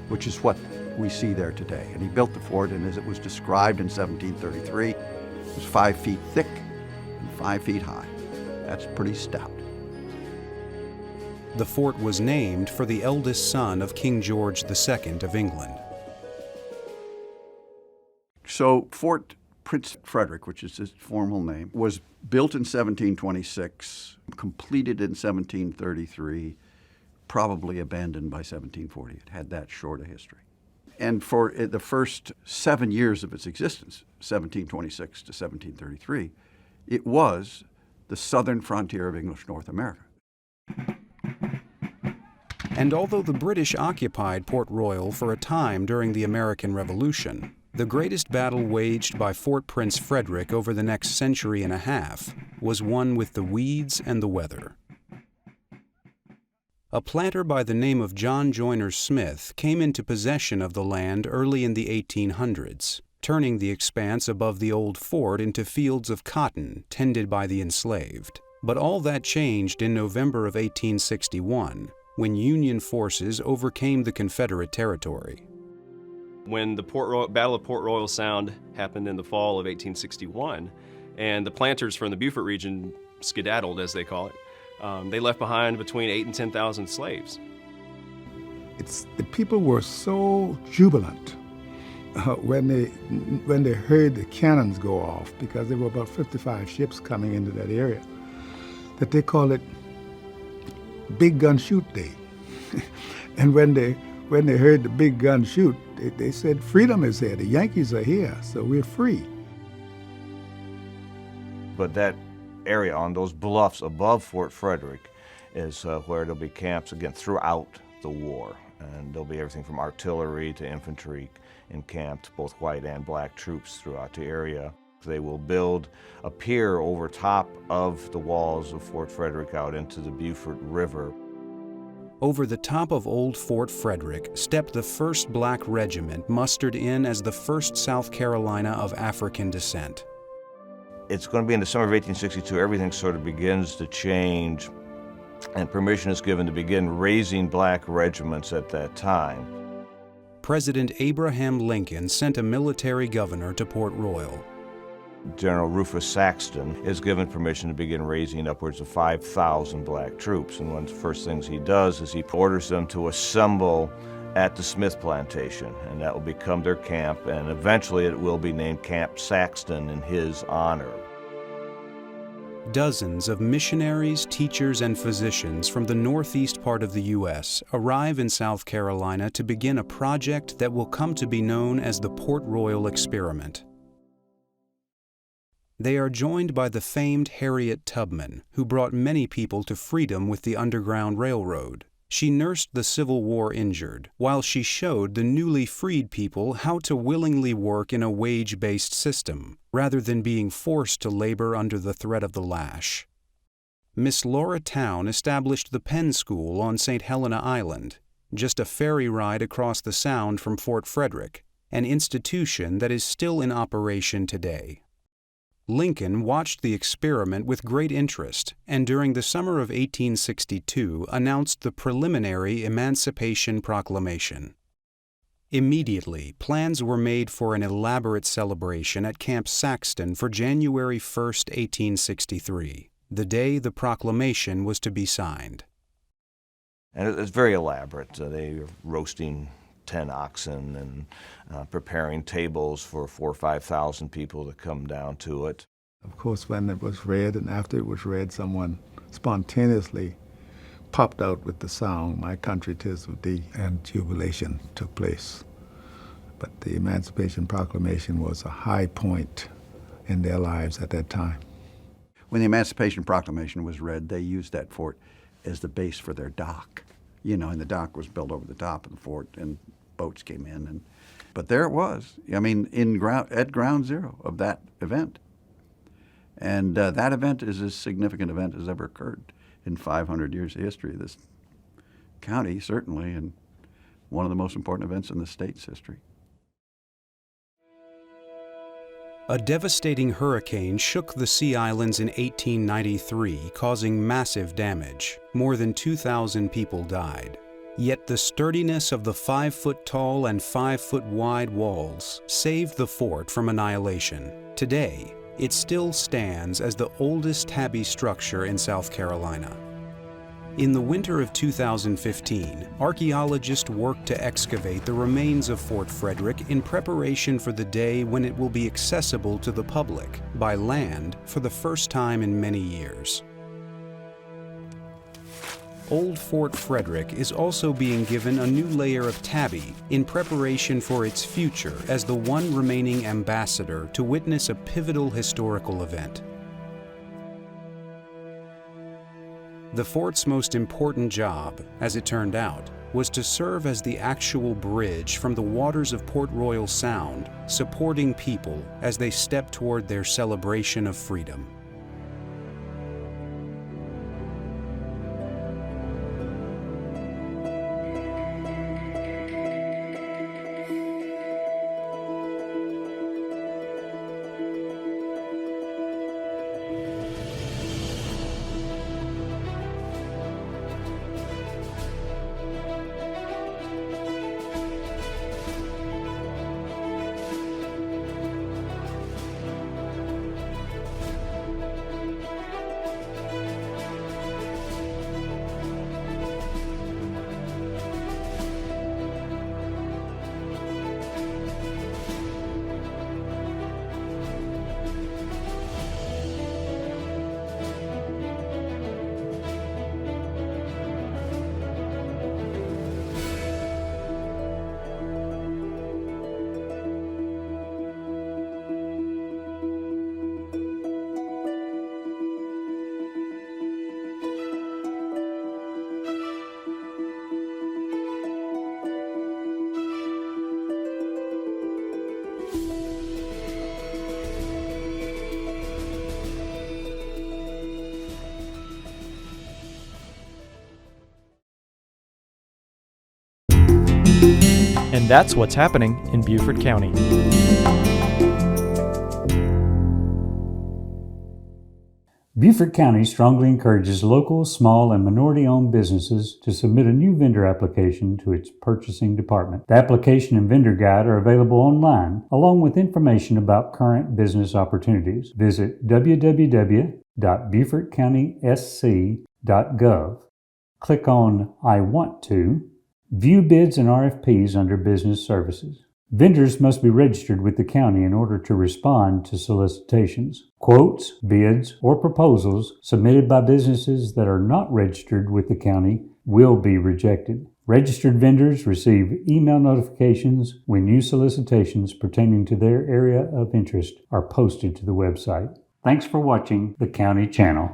which is what we see there today. And he built the fort, and as it was described in 1733, it was 5 feet thick and 5 feet high. That's pretty stout. The fort was named for the eldest son of King George II of England. So Fort Prince Frederick, which is its formal name, was built in 1726, completed in 1733, probably abandoned by 1740. It had that short a history. And for the first 7 years of its existence, 1726 to 1733, it was the southern frontier of English North America. And although the British occupied Port Royal for a time during the American Revolution, the greatest battle waged by Fort Prince Frederick over the next century and a half was one with the weeds and the weather. A planter by the name of John Joyner Smith came into possession of the land early in the 1800s, turning the expanse above the old fort into fields of cotton tended by the enslaved. But all that changed in November of 1861, when Union forces overcame the Confederate territory. When the Battle of Port Royal Sound happened in the fall of 1861, and the planters from the Beaufort region skedaddled, as they call it, they left behind between 8,000 and 10,000 slaves. The people were so jubilant when they heard the cannons go off, because there were about 55 ships coming into that area, that they called it Big Gun Shoot Day. And when they heard the big gun shoot, they said, freedom is here, the Yankees are here, so we're free. But that area on those bluffs above Fort Frederick is where there'll be camps again throughout the war. And there'll be everything from artillery to infantry encamped, both white and black troops throughout the area. They will build a pier over top of the walls of Fort Frederick out into the Beaufort River. Over the top of Old Fort Frederick stepped the 1st Black Regiment, mustered in as the 1st South Carolina of African descent. It's going to be in the summer of 1862, everything sort of begins to change, and permission is given to begin raising black regiments at that time. President Abraham Lincoln sent a military governor to Port Royal. General Rufus Saxton is given permission to begin raising upwards of 5,000 black troops. And one of the first things he does is he orders them to assemble at the Smith Plantation, and that will become their camp, and eventually it will be named Camp Saxton in his honor. Dozens of missionaries, teachers, and physicians from the northeast part of the U.S. arrive in South Carolina to begin a project that will come to be known as the Port Royal Experiment. They are joined by the famed Harriet Tubman, who brought many people to freedom with the Underground Railroad. she nursed the Civil War injured, while she showed the newly freed people how to willingly work in a wage-based system, rather than being forced to labor under the threat of the lash. Miss Laura Town established the Penn School on St. Helena Island, just a ferry ride across the Sound from Fort Frederick, an institution that is still in operation today. Lincoln watched the experiment with great interest and during the summer of 1862 announced the preliminary Emancipation Proclamation. Immediately, plans were made for an elaborate celebration at Camp Saxton for January 1, 1863, the day the proclamation was to be signed. And it's very elaborate. They are roasting 10 oxen and preparing tables for 4,000 or 5,000 people to come down to it. Of course, when it was read and after it was read, someone spontaneously popped out with the song, "My Country 'Tis of Thee," and jubilation took place. But the Emancipation Proclamation was a high point in their lives at that time. When the Emancipation Proclamation was read, they used that fort as the base for their dock. You know, and the dock was built over the top of the fort, and boats came in. But there it was, I mean, at ground zero of that event. And that event is as significant an event as ever occurred in 500 years of history of this county, certainly, and one of the most important events in the state's history. A devastating hurricane shook the Sea Islands in 1893, causing massive damage. More than 2,000 people died. Yet the sturdiness of the 5-foot-tall and 5-foot-wide walls saved the fort from annihilation. Today, it still stands as the oldest tabby structure in South Carolina. In the winter of 2015, archaeologists worked to excavate the remains of Fort Frederick in preparation for the day when it will be accessible to the public by land for the first time in many years. Old Fort Frederick is also being given a new layer of tabby in preparation for its future as the one remaining ambassador to witness a pivotal historical event. The fort's most important job, as it turned out, was to serve as the actual bridge from the waters of Port Royal Sound, supporting people as they stepped toward their celebration of freedom. And that's what's happening in Beaufort County. Beaufort County strongly encourages local, small, and minority-owned businesses to submit a new vendor application to its purchasing department. The application and vendor guide are available online, along with information about current business opportunities. Visit www.beaufortcountysc.gov. Click on I Want To. View bids and RFPs under Business Services. Vendors must be registered with the county in order to respond to solicitations. Quotes, bids, or proposals submitted by businesses that are not registered with the county will be rejected. Registered vendors receive email notifications when new solicitations pertaining to their area of interest are posted to the website. Thanks for watching the County Channel.